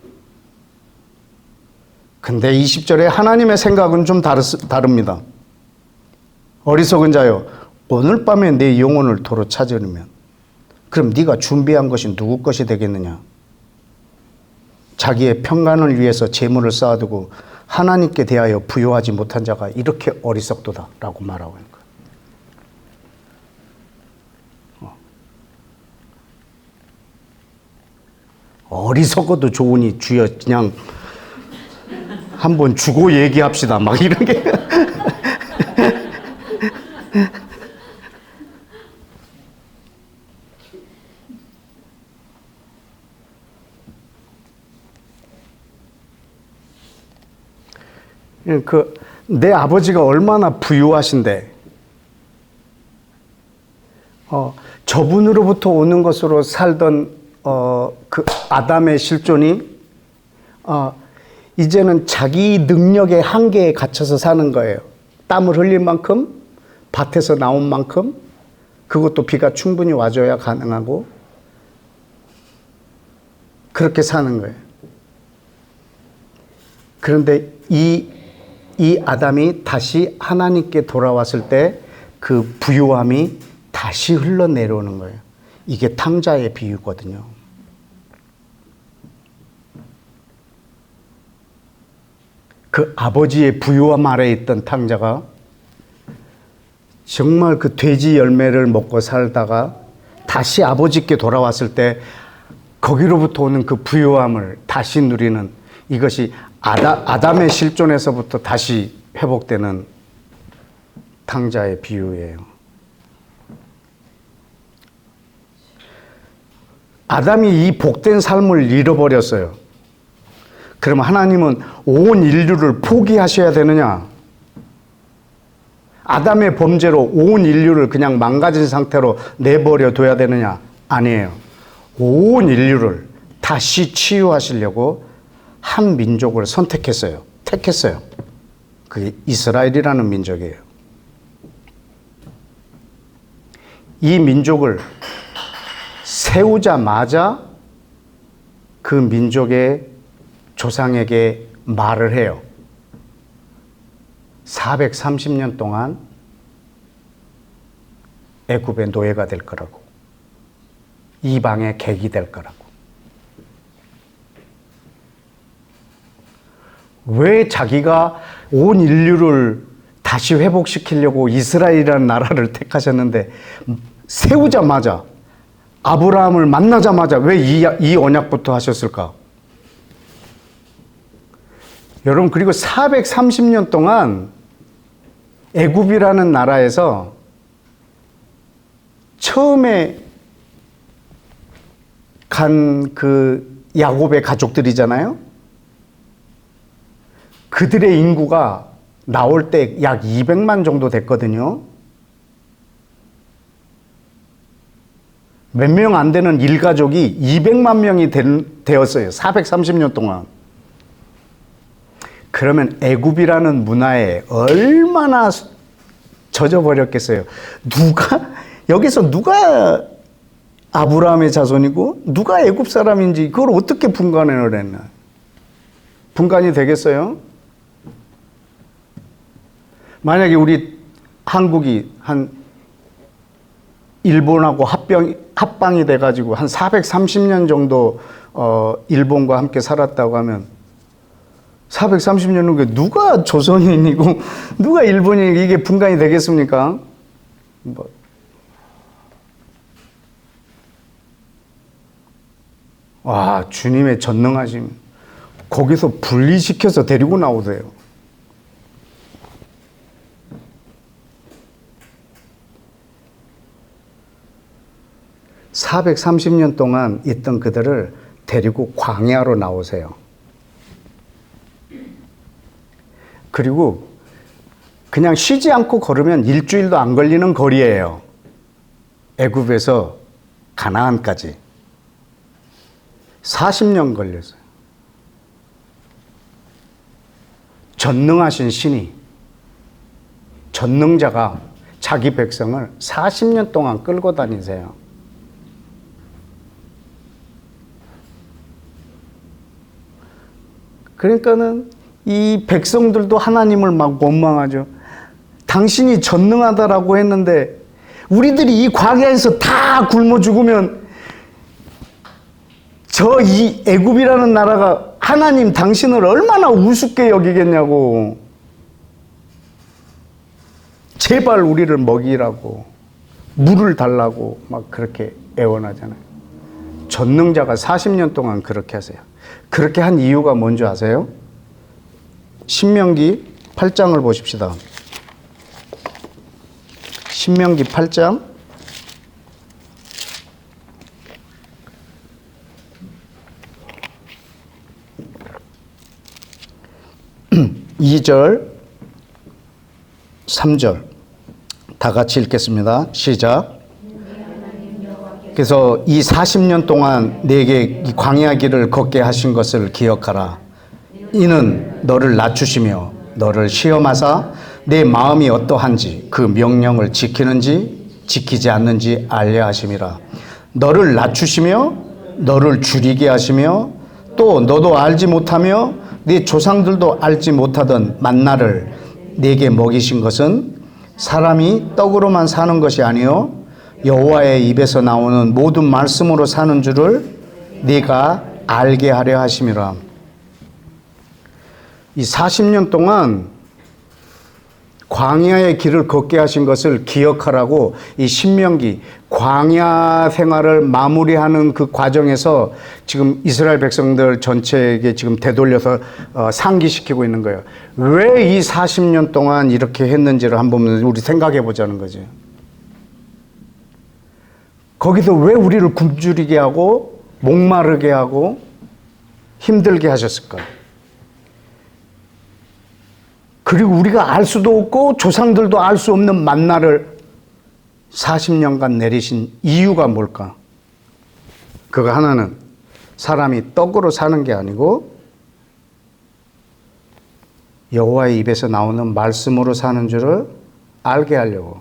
근데 20절에 하나님의 생각은 좀 다릅니다. 어리석은 자여, 오늘 밤에 내 영혼을 도로 찾으려면 그럼 네가 준비한 것이 누구 것이 되겠느냐? 자기의 평안을 위해서 재물을 쌓아두고 하나님께 대하여 부요하지 못한 자가 이렇게 어리석도다라고 말하고 있는 거예요. 어리석어도 좋으니 주여 그냥 한번 주고 얘기합시다. 막 이런 게. 내 아버지가 얼마나 부유하신데, 저분으로부터 오는 것으로 살던 그 아담의 실존이 이제는 자기 능력의 한계에 갇혀서 사는 거예요. 땀을 흘릴 만큼, 밭에서 나온 만큼, 그것도 비가 충분히 와줘야 가능하고, 그렇게 사는 거예요. 그런데 이 아담이 다시 하나님께 돌아왔을 때 그 부유함이 다시 흘러내려오는 거예요. 이게 탕자의 비유거든요. 그 아버지의 부유함 아래에 있던 탕자가 정말 그 돼지 열매를 먹고 살다가 다시 아버지께 돌아왔을 때 거기로부터 오는 그 부유함을 다시 누리는, 이것이 아담의 실존에서부터 다시 회복되는 탕자의 비유예요. 아담이 이 복된 삶을 잃어버렸어요. 그럼 하나님은 온 인류를 포기하셔야 되느냐? 아담의 범죄로 온 인류를 그냥 망가진 상태로 내버려 둬야 되느냐? 아니에요. 온 인류를 다시 치유하시려고 한 민족을 선택했어요. 택했어요. 그게 이스라엘이라는 민족이에요. 이 민족을 세우자마자 그 민족의 조상에게 말을 해요. 430년 동안 애굽의 노예가 될 거라고. 이방의 객이 될 거라고. 왜 자기가 온 인류를 다시 회복시키려고 이스라엘이라는 나라를 택하셨는데 세우자마자, 아브라함을 만나자마자 왜 이 언약부터 하셨을까? 여러분, 그리고 430년 동안 애굽이라는 나라에서 처음에 간 그 야곱의 가족들이잖아요. 그들의 인구가 나올 때 약 200만 정도 됐거든요. 몇 명 안 되는 일가족이 200만 명이 되었어요. 430년 동안. 그러면 애굽이라는 문화에 얼마나 젖어버렸겠어요. 여기서 누가 아브라함의 자손이고 누가 애굽 사람인지 그걸 어떻게 분간을 했나? 분간이 되겠어요? 만약에 우리 한국이 한 일본하고 합방이 돼가지고 한 430년 정도 일본과 함께 살았다고 하면 430년 후에 누가 조선인이고 누가 일본인이고 이게 분간이 되겠습니까? 와, 주님의 전능하심. 거기서 분리시켜서 데리고 나오세요. (430년) 동안 있던 그들을 데리고 광야로 나오세요. 그리고 그냥 쉬지 않고 걸으면 일주일도 안 걸리는 거리예요. 애굽에서 가나안까지 40년 걸렸어요. 전능하신 신이, 전능자가 자기 백성을 40년 동안 끌고 다니세요. 그러니까는 이 백성들도 하나님을 막 원망하죠. 당신이 전능하다라고 했는데 우리들이 이 광야에서 다 굶어 죽으면 저 이 애굽이라는 나라가 하나님 당신을 얼마나 우습게 여기겠냐고. 제발 우리를 먹이라고, 물을 달라고 막 그렇게 애원하잖아요. 전능자가 40년 동안 그렇게 하세요. 그렇게 한 이유가 뭔지 아세요? 신명기 8장을 보십시다. 신명기 8장 2절 3절 다 같이 읽겠습니다. 시작. 그래서 이 40년 동안 내게 이 광야 길을 걷게 하신 것을 기억하라. 이는 너를 낮추시며 너를 시험하사 내 마음이 어떠한지 그 명령을 지키는지 지키지 않는지 알려 하심이라. 너를 낮추시며 너를 줄이게 하시며 또 너도 알지 못하며 네 조상들도 알지 못하던 만나를 네게 먹이신 것은 사람이 떡으로만 사는 것이 아니요 여호와의 입에서 나오는 모든 말씀으로 사는 줄을 네가 알게 하려 하심이라. 이 40년 동안 광야의 길을 걷게 하신 것을 기억하라고 이 신명기 광야 생활을 마무리하는 그 과정에서 지금 이스라엘 백성들 전체에게 지금 되돌려서 상기시키고 있는 거예요. 왜 이 40년 동안 이렇게 했는지를 한번 우리 생각해 보자는 거죠. 거기서 왜 우리를 굶주리게 하고 목마르게 하고 힘들게 하셨을까? 그리고 우리가 알 수도 없고 조상들도 알 수 없는 만나를 40년간 내리신 이유가 뭘까? 그거 하나는 사람이 떡으로 사는 게 아니고 여호와의 입에서 나오는 말씀으로 사는 줄을 알게 하려고.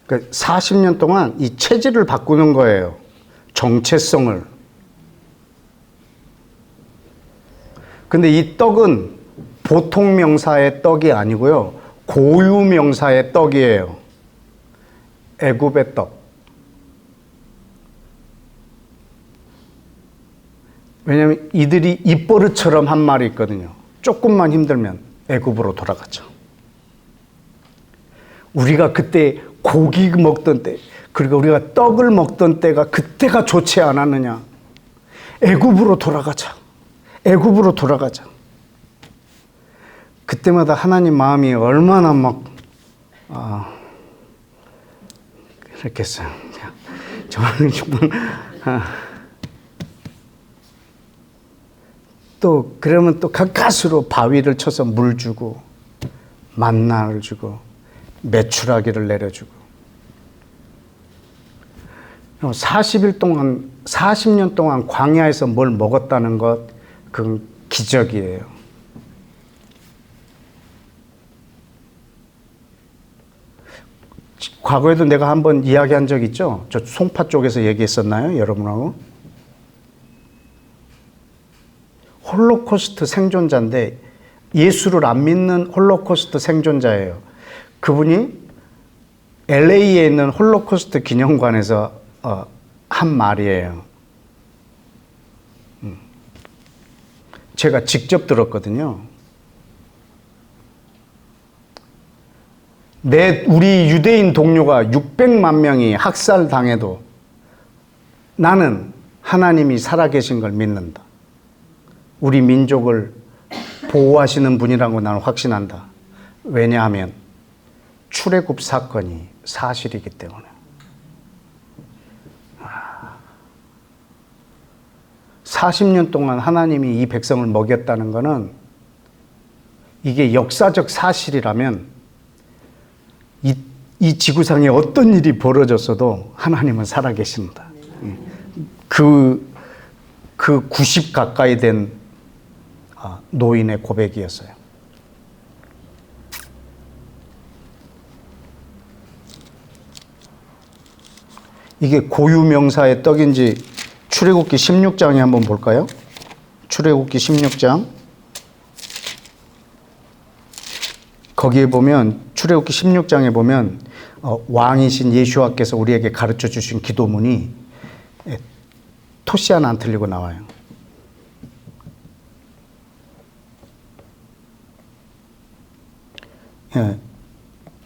그러니까 40년 동안 이 체질을 바꾸는 거예요. 정체성을. 근데 이 떡은 보통 명사의 떡이 아니고요. 고유 명사의 떡이에요. 애굽의 떡. 왜냐하면 이들이 입버릇처럼 한 말이 있거든요. 조금만 힘들면 애굽으로 돌아가죠. 우리가 그때 고기 먹던 때, 그리고 우리가 떡을 먹던 때가 그때가 좋지 않았느냐. 애굽으로 돌아가자. 애굽으로 돌아가자. 그때마다 하나님 마음이 얼마나 막 그랬겠어요. 저는 정말 또 그러면 또 가까스로 바위를 쳐서 물 주고 만나를 주고 메추라기를 내려주고 40일 동안 40년 동안 광야에서 뭘 먹었다는 것 그건 기적이에요. 과거에도 내가 한번 이야기한 적 있죠? 저 송파 쪽에서 얘기했었나요? 여러분하고? 홀로코스트 생존자인데 예수를 안 믿는 홀로코스트 생존자예요. 그분이 LA에 있는 홀로코스트 기념관에서 한 말이에요. 제가 직접 들었거든요. 우리 유대인 동료가 600만 명이 학살당해도 나는 하나님이 살아계신 걸 믿는다. 우리 민족을 보호하시는 분이라고 나는 확신한다. 왜냐하면 출애굽 사건이 사실이기 때문에. 40년 동안 하나님이 이 백성을 먹였다는 것은 이게 역사적 사실이라면 이 지구상에 어떤 일이 벌어졌어도 하나님은 살아계신다. 그 90 가까이 된 노인의 고백이었어요. 이게 고유명사의 떡인지 출애굽기 16장에 한번 볼까요? 출애굽기 16장. 거기에 보면 출애굽기 16장에 보면 왕이신 예수와께서 우리에게 가르쳐 주신 기도문이 토시 하나 안 틀리고 나와요.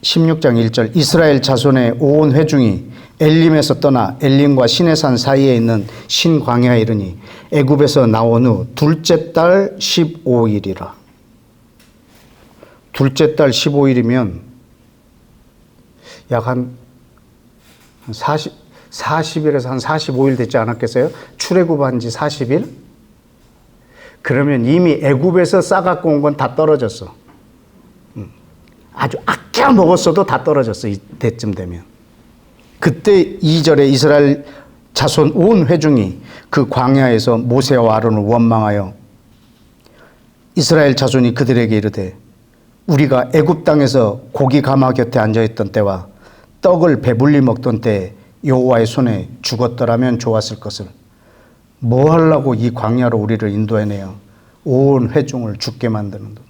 16장 1절 이스라엘 자손의 온 회중이 엘림에서 떠나 엘림과 시내산 사이에 있는 신광야에 이르니 애굽에서 나온 후 둘째 달 15일이라. 둘째 달 15일이면 약 한 40일에서 한 45일 됐지 않았겠어요? 출애굽한 지 40일? 그러면 이미 애굽에서 싸갖고 온 건 다 떨어졌어. 아주 아껴 먹었어도 다 떨어졌어. 이때쯤 되면. 그때 2절에 이스라엘 자손 온 회중이 그 광야에서 모세와 아론을 원망하여 이스라엘 자손이 그들에게 이르되 우리가 애굽 땅에서 고기 가마 곁에 앉아있던 때와 떡을 배불리 먹던 때에 여호와의 손에 죽었더라면 좋았을 것을 뭐 하려고 이 광야로 우리를 인도해내어 온 회중을 죽게 만드는가.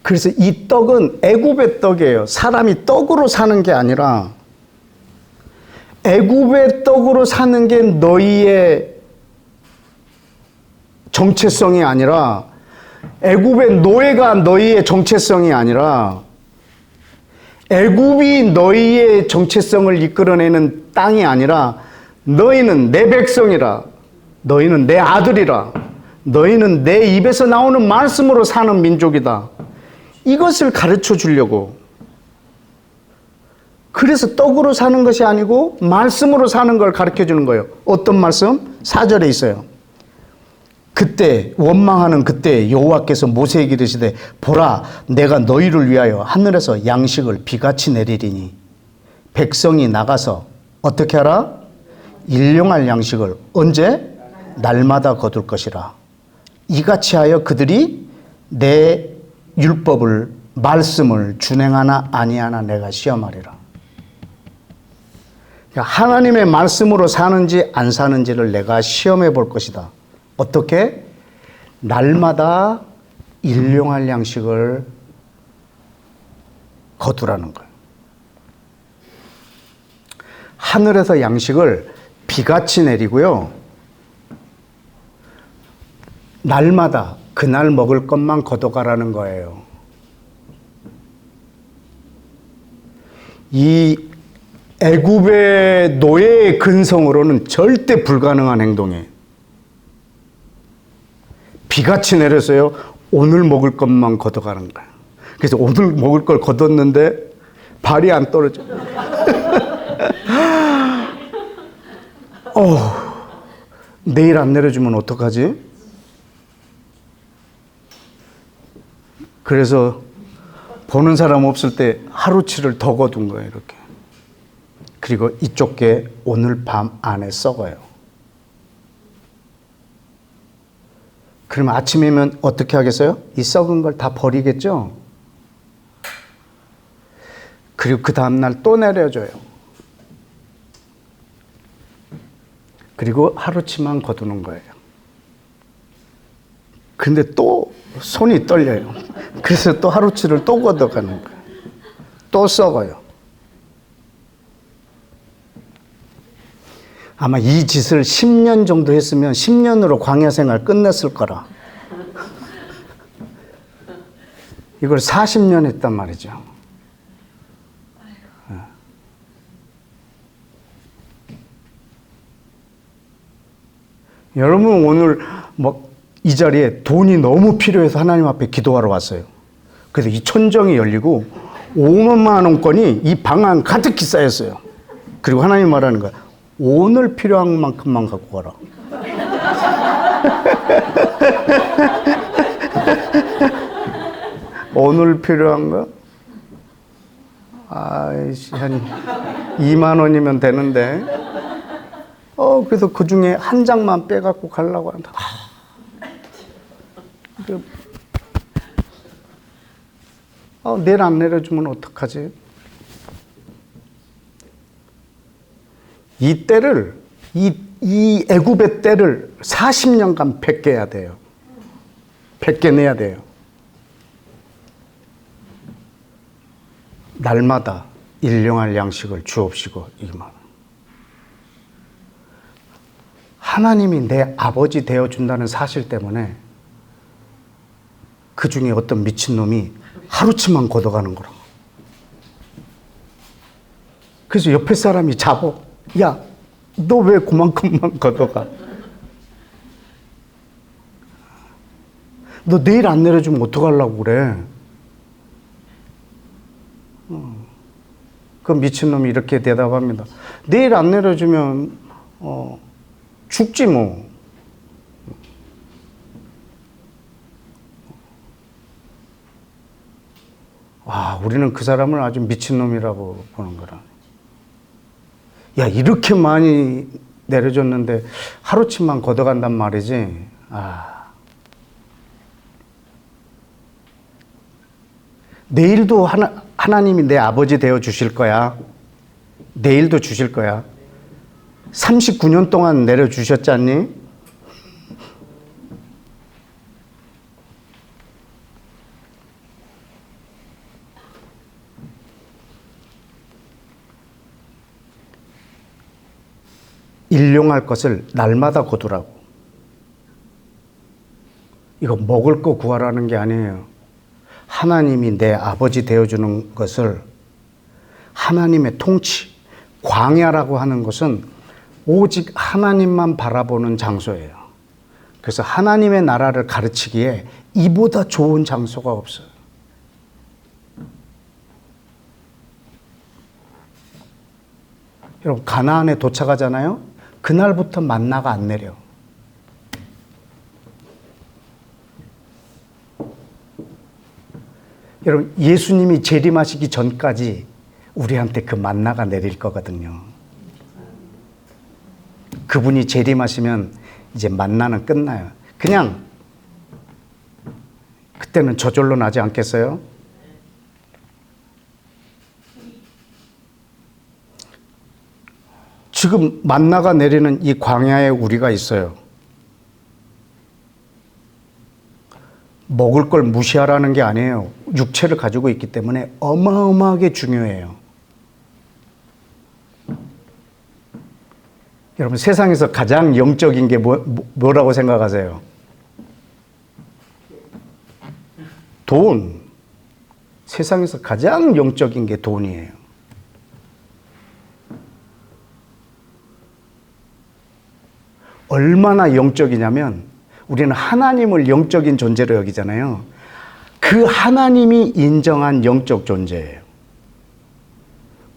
그래서 이 떡은 애굽의 떡이에요. 사람이 떡으로 사는 게 아니라 애굽의 떡으로 사는 게 너희의 정체성이 아니라 애굽의 노예가 너희의 정체성이 아니라 애굽이 너희의 정체성을 이끌어내는 땅이 아니라 너희는 내 백성이라, 너희는 내 아들이라, 너희는 내 입에서 나오는 말씀으로 사는 민족이다. 이것을 가르쳐 주려고. 그래서 떡으로 사는 것이 아니고 말씀으로 사는 걸 가르쳐 주는 거예요. 어떤 말씀? 4절에 있어요. 그때 원망하는 그때 여호와께서 모세에게 이르시되 보라 내가 너희를 위하여 하늘에서 양식을 비같이 내리리니 백성이 나가서 어떻게 하라? 일용할 양식을 언제? 날마다 거둘 것이라. 이같이 하여 그들이 내 율법을 말씀을 준행하나 아니하나 내가 시험하리라. 하나님의 말씀으로 사는지 안 사는지를 내가 시험해 볼 것이다. 어떻게? 날마다 일용할 양식을 거두라는 거예요. 하늘에서 양식을 비같이 내리고요. 날마다 그날 먹을 것만 걷어가라는 거예요. 이 애굽의 노예의 근성으로는 절대 불가능한 행동이에요. 비같이 내려서요. 오늘 먹을 것만 걷어가는 거예요. 그래서 오늘 먹을 걸 걷었는데 발이 안 떨어져. 내일 안 내려주면 어떡하지? 그래서 보는 사람 없을 때 하루치를 더 거둔 거예요. 이렇게. 그리고 이쪽 게 오늘 밤 안에 썩어요. 그러면 아침이면 어떻게 하겠어요? 이 썩은 걸 다 버리겠죠? 그리고 그 다음날 또 내려줘요. 그리고 하루치만 거두는 거예요. 근데 또 손이 떨려요. 그래서 또 하루치를 또 걷어가는 거예요. 또 썩어요. 아마 이 짓을 10년 정도 했으면 10년으로 광야 생활 끝냈을 거라. 이걸 40년 했단 말이죠. 여러분 오늘 이 자리에 돈이 너무 필요해서 하나님 앞에 기도하러 왔어요. 그래서 이 천정이 열리고 5만 원권이 이 방 안 가득히 쌓였어요. 그리고 하나님 말하는 거야. 오늘 필요한 만큼만 갖고 가라. 오늘 필요한 거? 아이씨, 한 2만 원이면 되는데. 그래서 그 중에 한 장만 빼갖고 가려고 한다. 내일 안 내려주면 어떡하지? 이 때를, 이 애굽의 때를 40년간 뺏겨야 돼요. 뺏겨내야 돼요. 날마다 일용할 양식을 주옵시고, 이만. 하나님이 내 아버지 되어준다는 사실 때문에 그 중에 어떤 미친놈이 하루치만 걷어가는 거라. 그래서 옆에 사람이 잡어. 야, 너 왜 그만큼만 걷어가? 너 내일 안 내려주면 어떡하려고 그래? 그 미친놈이 이렇게 대답합니다. 내일 안 내려주면 죽지 뭐. 와, 우리는 그 사람을 아주 미친놈이라고 보는 거라. 야, 이렇게 많이 내려줬는데 하루치만 걷어간단 말이지. 내일도 하나님이 내 아버지 되어 주실 거야. 내일도 주실 거야. 39년 동안 내려주셨지 않니? 일용할 것을 날마다 거두라고. 이거 먹을 거 구하라는 게 아니에요. 하나님이 내 아버지 되어주는 것을, 하나님의 통치, 광야라고 하는 것은 오직 하나님만 바라보는 장소예요. 그래서 하나님의 나라를 가르치기에 이보다 좋은 장소가 없어요. 여러분, 가나안에 도착하잖아요. 그날부터 만나가 안 내려. 여러분, 예수님이 재림하시기 전까지 우리한테 그 만나가 내릴 거거든요. 그분이 재림하시면 이제 만나는 끝나요. 그냥 그때는 저절로 나지 않겠어요? 지금 만나가 내리는 이 광야에 우리가 있어요. 먹을 걸 무시하라는 게 아니에요. 육체를 가지고 있기 때문에 어마어마하게 중요해요. 여러분, 세상에서 가장 영적인 게 뭐라고 생각하세요? 돈. 세상에서 가장 영적인 게 돈이에요. 얼마나 영적이냐면 우리는 하나님을 영적인 존재로 여기잖아요. 그 하나님이 인정한 영적 존재예요.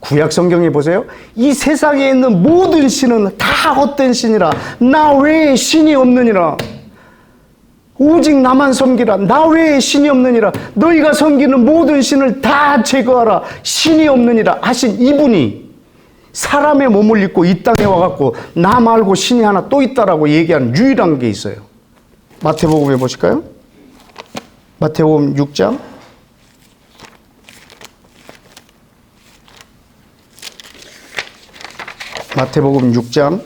구약 성경에 보세요. 이 세상에 있는 모든 신은 다 헛된 신이라. 나 외에 신이 없느니라. 오직 나만 섬기라. 나 외에 신이 없느니라. 너희가 섬기는 모든 신을 다 제거하라. 신이 없느니라 하신 이분이 사람의 몸을 입고 이 땅에 와갖고 나 말고 신이 하나 또 있다라고 얘기하는 유일한 게 있어요. 마태복음에 보실까요? 마태복음 6장. 마태복음 6장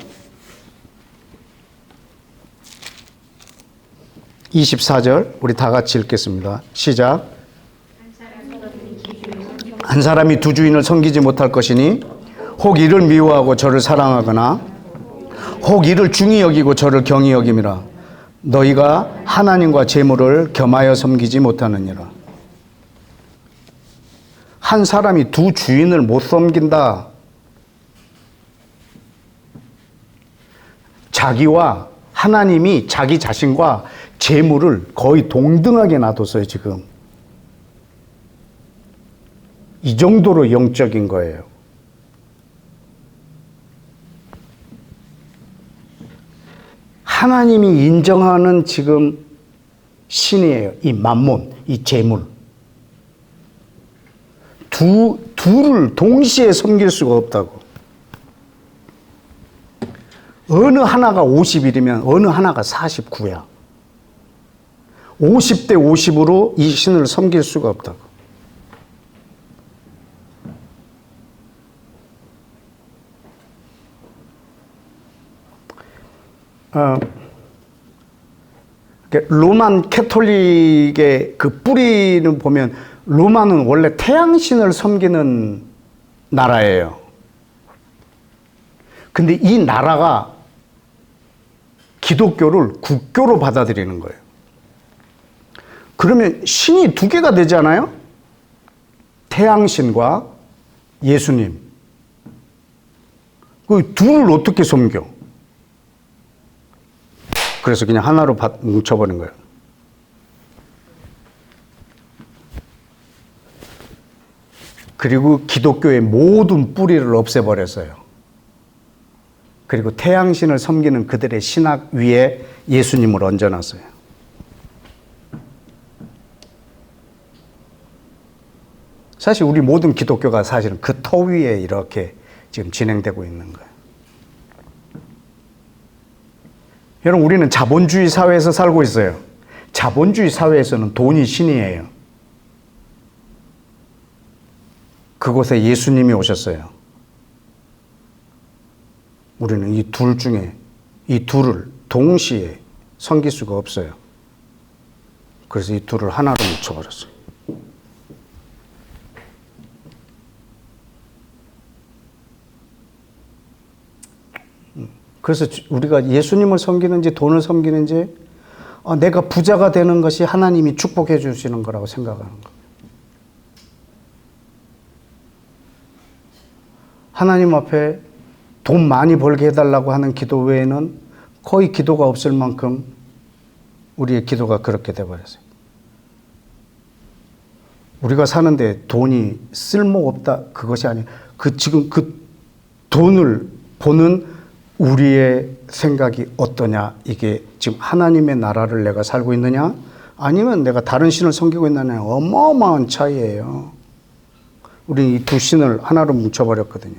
24절 우리 다 같이 읽겠습니다. 시작. 한 사람이 두 주인을 섬기지 못할 것이니 혹 이를 미워하고 저를 사랑하거나 혹 이를 중히 여기고 저를 경히 여김이라. 너희가 하나님과 재물을 겸하여 섬기지 못하느니라. 한 사람이 두 주인을 못 섬긴다. 자기와 하나님이 자기 자신과 재물을 거의 동등하게 놔뒀어요, 지금. 이 정도로 영적인 거예요. 하나님이 인정하는 지금 신이에요. 이 만몬, 이 재물. 둘을 동시에 섬길 수가 없다고. 어느 하나가 50일이면 어느 하나가 49야. 50대 50으로 이 신을 섬길 수가 없다고. 로만 캐톨릭의 그 뿌리는 보면 로마는 원래 태양신을 섬기는 나라예요. 근데 이 나라가 기독교를 국교로 받아들이는 거예요. 그러면 신이 두 개가 되잖아요? 태양신과 예수님. 그 둘을 어떻게 섬겨? 그래서 그냥 하나로 뭉쳐버린 거예요. 그리고 기독교의 모든 뿌리를 없애버렸어요. 그리고 태양신을 섬기는 그들의 신학 위에 예수님을 얹어놨어요. 사실 우리 모든 기독교가 사실은 그 터 위에 이렇게 지금 진행되고 있는 거예요. 여러분, 우리는 자본주의 사회에서 살고 있어요. 자본주의 사회에서는 돈이 신이에요. 그곳에 예수님이 오셨어요. 우리는 이 둘 중에 이 둘을 동시에 섬길 수가 없어요. 그래서 이 둘을 하나로 묻혀버렸어요. 그래서 우리가 예수님을 섬기는지 돈을 섬기는지 내가 부자가 되는 것이 하나님이 축복해 주시는 거라고 생각하는 거예요. 하나님 앞에 돈 많이 벌게 해달라고 하는 기도 외에는 거의 기도가 없을 만큼 우리의 기도가 그렇게 돼버렸어요. 우리가 사는데 돈이 쓸모없다 그것이 아니에요. 지금 그 돈을 보는 우리의 생각이 어떠냐, 이게 지금 하나님의 나라를 내가 살고 있느냐 아니면 내가 다른 신을 섬기고 있느냐, 어마어마한 차이예요. 우리 이 두 신을 하나로 뭉쳐버렸거든요.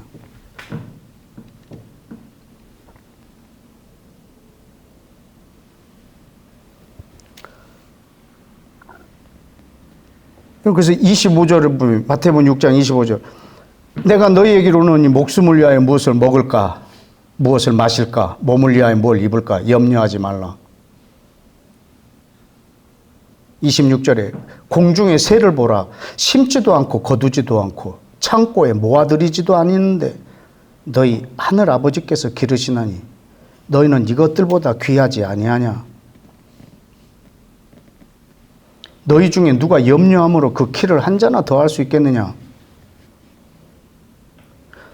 그래서 25절을 보면 마태복음 6장 25절, 내가 너희에게로는 목숨을 위하여 무엇을 먹을까, 무엇을 마실까, 몸을 위하여 뭘 입을까 염려하지 말라. 26절에 공중의 새를 보라, 심지도 않고 거두지도 않고 창고에 모아들이지도 아니는데 너희 하늘 아버지께서 기르시나니 너희는 이것들보다 귀하지 아니하냐. 너희 중에 누가 염려함으로 그 키를 한 자나 더할 수 있겠느냐.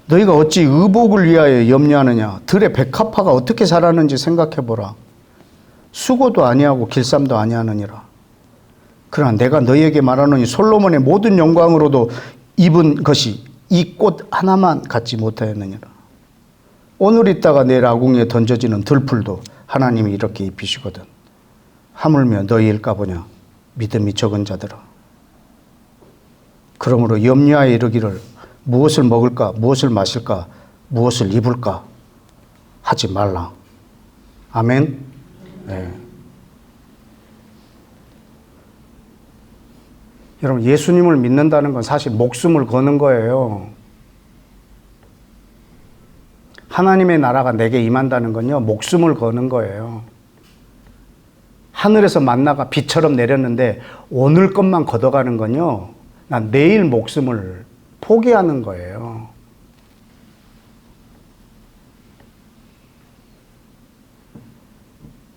너희가 어찌 의복을 위하여 염려하느냐. 들의 백합화가 어떻게 자라는지 생각해보라. 수고도 아니하고 길쌈도 아니하느니라. 그러나 내가 너희에게 말하노니 솔로몬의 모든 영광으로도 입은 것이 이 꽃 하나만 갖지 못하였느니라. 오늘 있다가 내일 아궁이에 던져지는 들풀도 하나님이 이렇게 입히시거든. 하물며 너희일까 보냐. 믿음이 적은 자들아. 그러므로 염려하여 이르기를 무엇을 먹을까, 무엇을 마실까, 무엇을 입을까 하지 말라. 아멘. 네. 여러분, 예수님을 믿는다는 건 사실 목숨을 거는 거예요. 하나님의 나라가 내게 임한다는 건요, 목숨을 거는 거예요. 하늘에서 만나가 비처럼 내렸는데 오늘 것만 걷어가는 건요, 난 내일 목숨을 포기하는 거예요.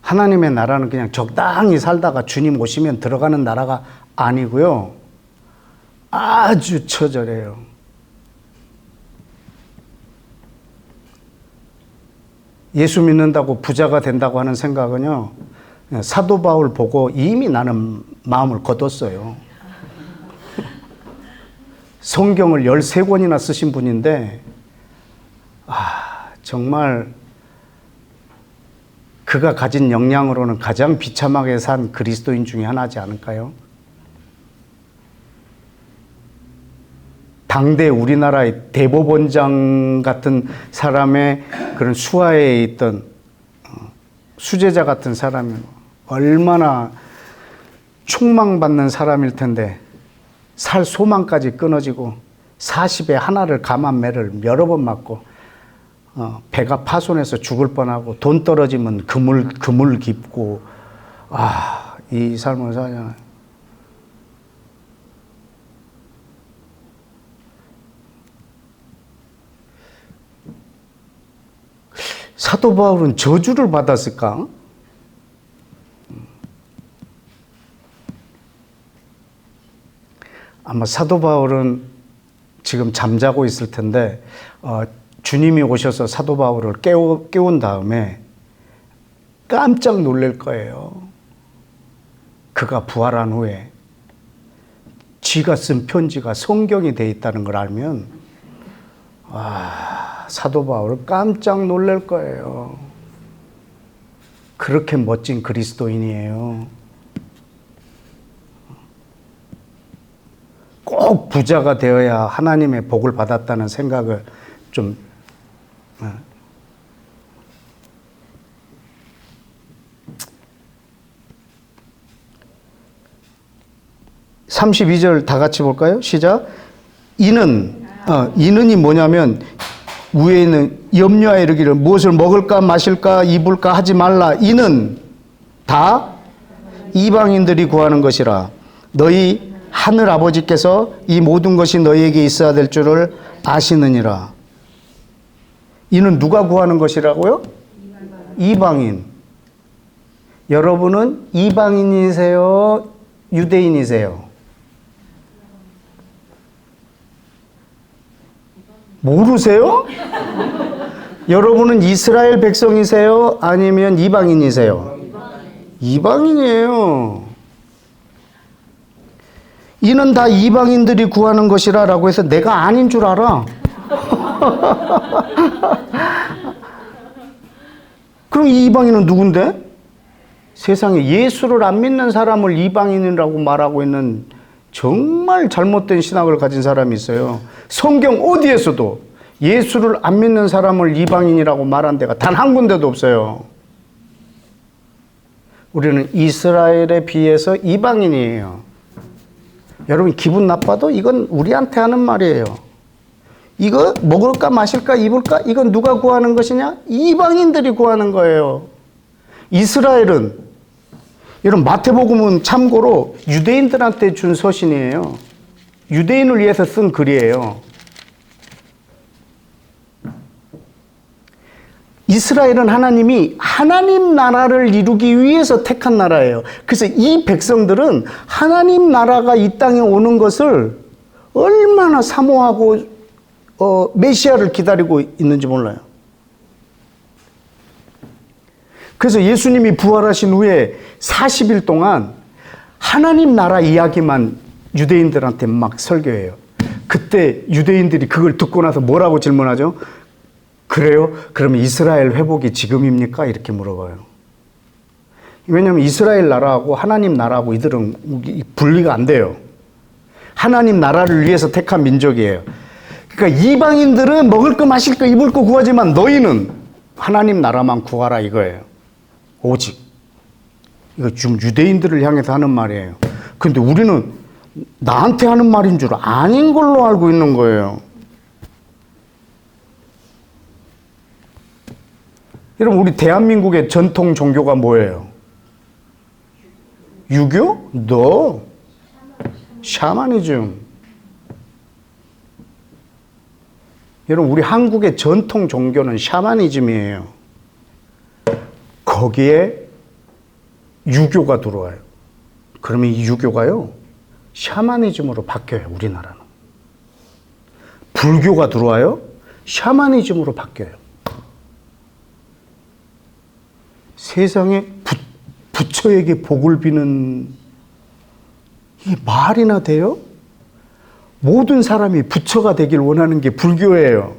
하나님의 나라는 그냥 적당히 살다가 주님 오시면 들어가는 나라가 아니고요, 아주 처절해요. 예수 믿는다고 부자가 된다고 하는 생각은요, 사도 바울 보고 이미 나는 마음을 거뒀어요. 성경을 13권이나 쓰신 분인데, 정말 그가 가진 역량으로는 가장 비참하게 산 그리스도인 중에 하나지 않을까요? 당대 우리나라의 대법원장 같은 사람의 그런 수하에 있던 수제자 같은 사람이 얼마나 총망받는 사람일 텐데 살 소망까지 끊어지고 40에 하나를 감한 매를 여러 번 맞고 배가 파손해서 죽을 뻔하고 돈 떨어지면 그물 깊고 이 삶을 살잖아요. 사도 바울은 저주를 받았을까? 아마 사도 바울은 지금 잠자고 있을 텐데 주님이 오셔서 사도 바울을 깨운 다음에 깜짝 놀랄 거예요. 그가 부활한 후에 쥐가 쓴 편지가 성경이 돼 있다는 걸 알면 사도 바울은 깜짝 놀랄 거예요. 그렇게 멋진 그리스도인이에요. 꼭 부자가 되어야 하나님의 복을 받았다는 생각을 좀 32절 다 같이 볼까요? 시작. 이는이 뭐냐면 위에 있는 염려하여 이르기를 무엇을 먹을까 마실까 입을까 하지 말라. 이는 다 이방인들이 구하는 것이라. 너희 하늘 아버지께서 이 모든 것이 너희에게 있어야 될 줄을 아시느니라. 이는 누가 구하는 것이라고요? 이방인. 여러분은 이방인이세요? 유대인이세요? 모르세요? 여러분은 이스라엘 백성이세요? 아니면 이방인이세요? 이방인이에요. 이는 다 이방인들이 구하는 것이라 라고 해서 내가 아닌 줄 알아. 그럼 이 이방인은 누군데? 세상에 예수를 안 믿는 사람을 이방인이라고 말하고 있는 정말 잘못된 신학을 가진 사람이 있어요. 성경 어디에서도 예수를 안 믿는 사람을 이방인이라고 말한 데가 단 한 군데도 없어요. 우리는 이스라엘에 비해서 이방인이에요. 여러분 기분 나빠도 이건 우리한테 하는 말이에요. 이거 먹을까 마실까 입을까 이건 누가 구하는 것이냐? 이방인들이 구하는 거예요. 이스라엘은 여러분 마태복음은 참고로 유대인들한테 준 서신이에요. 유대인을 위해서 쓴 글이에요. 이스라엘은 하나님이 하나님 나라를 이루기 위해서 택한 나라예요. 그래서 이 백성들은 하나님 나라가 이 땅에 오는 것을 얼마나 사모하고 메시아를 기다리고 있는지 몰라요. 그래서 예수님이 부활하신 후에 40일 동안 하나님 나라 이야기만 유대인들한테 막 설교해요. 그때 유대인들이 그걸 듣고 나서 뭐라고 질문하죠? 그래요? 그러면 이스라엘 회복이 지금입니까? 이렇게 물어봐요. 왜냐하면 이스라엘 나라하고 하나님 나라하고 이들은 분리가 안 돼요. 하나님 나라를 위해서 택한 민족이에요. 그러니까 이방인들은 먹을 거 마실 거 입을 거 구하지만 너희는 하나님 나라만 구하라 이거예요. 오직. 이거 지금 유대인들을 향해서 하는 말이에요. 근데 우리는 나한테 하는 말인 줄 아닌 걸로 알고 있는 거예요. 여러분 우리 대한민국의 전통 종교가 뭐예요? 유교? 너? 샤머니즘. 여러분 우리 한국의 전통 종교는 샤머니즘이에요. 거기에 유교가 들어와요. 그러면 이 유교가요 샤머니즘으로 바뀌어요. 우리나라는. 불교가 들어와요. 샤머니즘으로 바뀌어요. 세상에 부처에게 복을 비는 이게 말이나 돼요? 모든 사람이 부처가 되길 원하는 게 불교예요.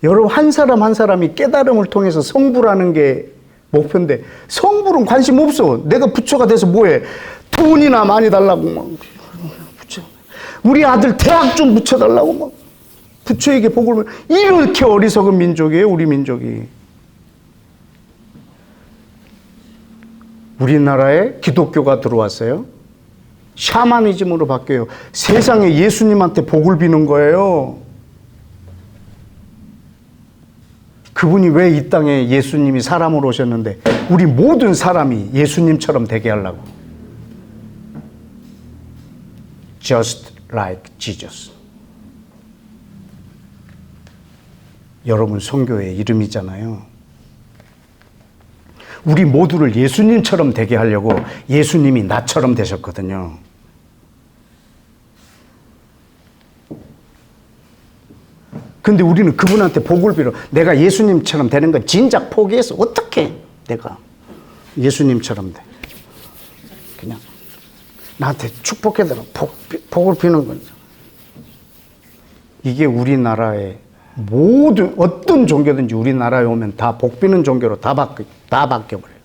여러분 한 사람 한 사람이 깨달음을 통해서 성불하는 게 목표인데 성불은 관심 없어. 내가 부처가 돼서 뭐해? 돈이나 많이 달라고 막 부처. 우리 아들 대학 좀 붙여달라고 막 부처에게 복을 이렇게 어리석은 민족이에요. 우리 민족이. 우리나라에 기독교가 들어왔어요. 샤머니즘으로 바뀌어요. 세상에 예수님한테 복을 비는 거예요. 그분이 왜 이 땅에 예수님이 사람으로 오셨는데 우리 모든 사람이 예수님처럼 되게 하려고. Just like Jesus. 여러분 선교의 이름이잖아요. 우리 모두를 예수님처럼 되게 하려고 예수님이 나처럼 되셨거든요. 근데 우리는 그분한테 복을 빌어. 내가 예수님처럼 되는 건 진작 포기해서 어떻게 내가 예수님처럼 돼. 그냥 나한테 축복해달라. 복을 비는 거죠. 이게 우리나라의 모든 어떤 종교든지 우리나라에 오면 다 복 비는 종교로 다 바뀌어버려요.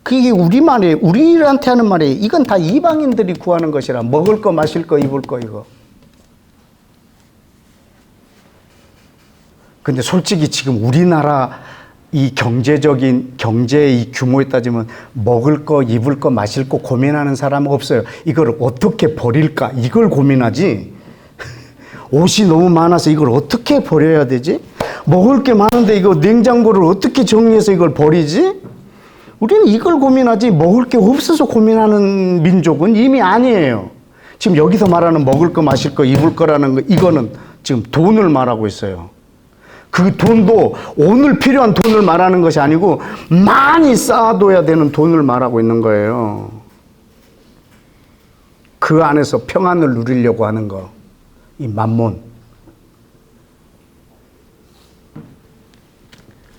그게 우리한테 하는 말이에요. 이건 다 이방인들이 구하는 것이라. 먹을 거, 마실 거, 입을 거, 이거. 근데 솔직히 지금 우리나라 이 경제의 이 규모에 따지면 먹을 거, 입을 거, 마실 거 고민하는 사람은 없어요. 이걸 어떻게 버릴까? 이걸 고민하지. 옷이 너무 많아서 이걸 어떻게 버려야 되지? 먹을 게 많은데 이거 냉장고를 어떻게 정리해서 이걸 버리지? 우리는 이걸 고민하지 먹을 게 없어서 고민하는 민족은 이미 아니에요. 지금 여기서 말하는 먹을 거, 마실 거, 입을 거라는 거, 이거는 지금 돈을 말하고 있어요. 그 돈도 오늘 필요한 돈을 말하는 것이 아니고 많이 쌓아둬야 되는 돈을 말하고 있는 거예요. 그 안에서 평안을 누리려고 하는 거, 이 만몬.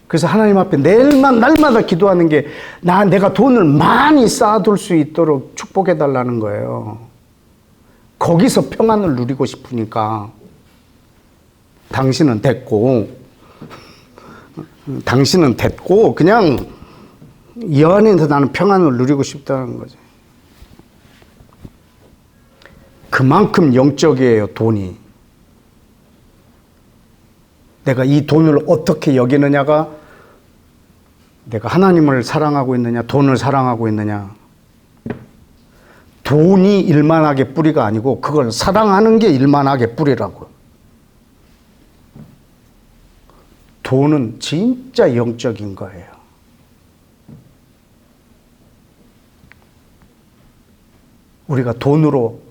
그래서 하나님 앞에 날마다 기도하는 게 내가 돈을 많이 쌓아둘 수 있도록 축복해 달라는 거예요. 거기서 평안을 누리고 싶으니까. 당신은 됐고 그냥 이 안에서 나는 평안을 누리고 싶다는 거죠. 그만큼 영적이에요, 돈이. 내가 이 돈을 어떻게 여기느냐가 내가 하나님을 사랑하고 있느냐, 돈을 사랑하고 있느냐. 돈이 일만하게 뿌리가 아니고 그걸 사랑하는 게 일만하게 뿌리라고. 돈은 진짜 영적인 거예요. 우리가 돈으로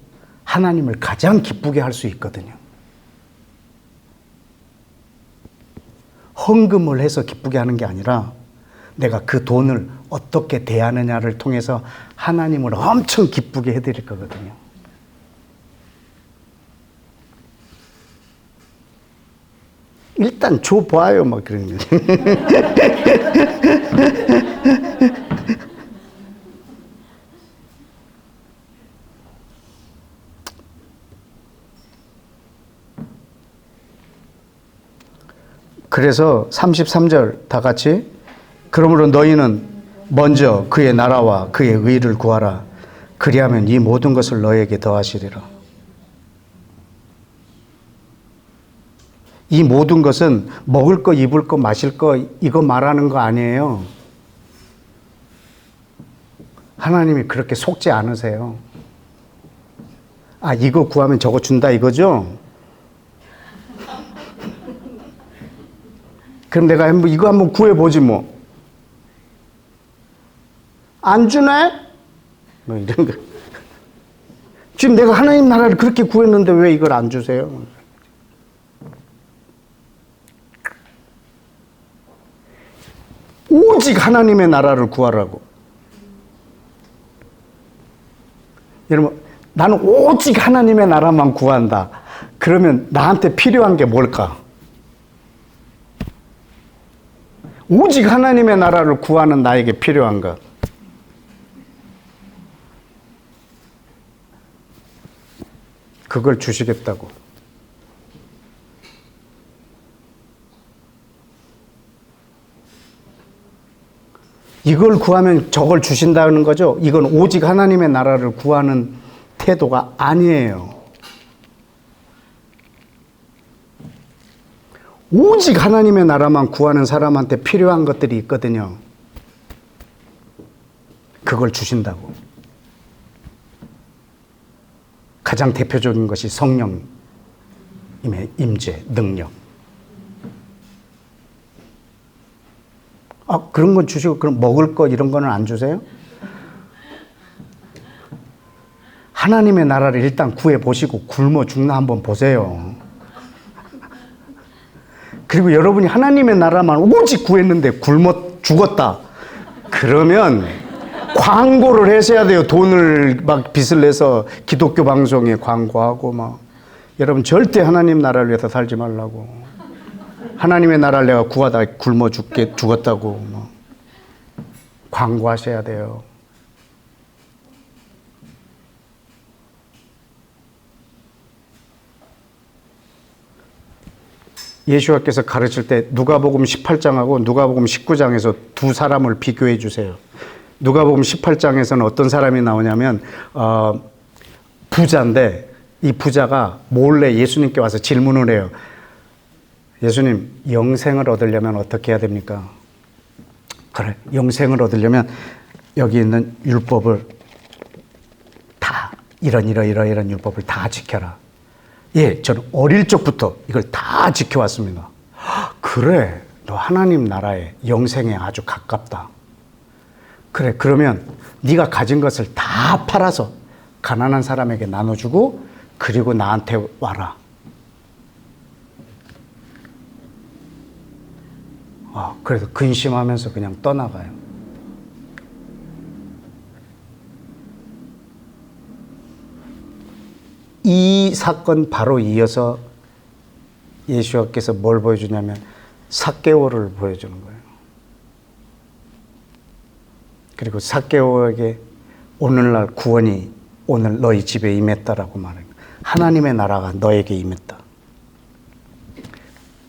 하나님을 가장 기쁘게 할 수 있거든요. 헌금을 해서 기쁘게 하는 게 아니라 내가 그 돈을 어떻게 대하느냐를 통해서 하나님을 엄청 기쁘게 해드릴 거거든요. 일단 줘봐요, 막 그런 거지. 그래서 33절 다 같이 그러므로 너희는 먼저 그의 나라와 그의 의를 구하라. 그리하면 이 모든 것을 너희에게 더하시리라. 이 모든 것은 먹을 거, 입을 거, 마실 거 이거 말하는 거 아니에요. 하나님이 그렇게 속지 않으세요. 아, 이거 구하면 저거 준다 이거죠? 그럼 내가 이거 한번 구해보지 뭐. 안 주네? 뭐 이런 거. 지금 내가 하나님 나라를 그렇게 구했는데 왜 이걸 안 주세요? 오직 하나님의 나라를 구하라고. 여러분, 나는 오직 하나님의 나라만 구한다. 그러면 나한테 필요한 게 뭘까? 오직 하나님의 나라를 구하는 나에게 필요한 것. 그걸 주시겠다고. 이걸 구하면 저걸 주신다는 거죠. 이건 오직 하나님의 나라를 구하는 태도가 아니에요. 오직 하나님의 나라만 구하는 사람한테 필요한 것들이 있거든요. 그걸 주신다고. 가장 대표적인 것이 성령. 하나님의 임재, 능력. 그런 건 주시고 그럼 먹을 거 이런 거는 안 주세요? 하나님의 나라를 일단 구해보시고 굶어 죽나 한번 보세요. 그리고 여러분이 하나님의 나라만 오직 구했는데 굶어 죽었다. 그러면 광고를 하셔야 돼요. 돈을 막 빚을 내서 기독교 방송에 광고하고 막. 여러분 절대 하나님 나라를 위해서 살지 말라고. 하나님의 나라를 내가 구하다 굶어 죽었다고 막 광고하셔야 돼요. 예수님께서 가르칠 때 누가복음 18장하고 누가복음 19장에서 두 사람을 비교해 주세요. 누가복음 18장에서는 어떤 사람이 나오냐면 부자인데 이 부자가 몰래 예수님께 와서 질문을 해요. 예수님, 영생을 얻으려면 어떻게 해야 됩니까? 그래, 영생을 얻으려면 여기 있는 율법을 다 이런 율법을 다 지켜라. 예, 저는 어릴 적부터 이걸 다 지켜왔습니다. 그래, 너 하나님 나라에 영생에 아주 가깝다. 그래, 그러면 네가 가진 것을 다 팔아서 가난한 사람에게 나눠주고 그리고 나한테 와라. 그래서 근심하면서 그냥 떠나가요. 이 사건 바로 이어서 예수님께서 뭘 보여주냐면 삭개오를 보여주는 거예요. 그리고 삭개오에게 오늘날 구원이 오늘 너희 집에 임했다라고 말해요. 하나님의 나라가 너에게 임했다.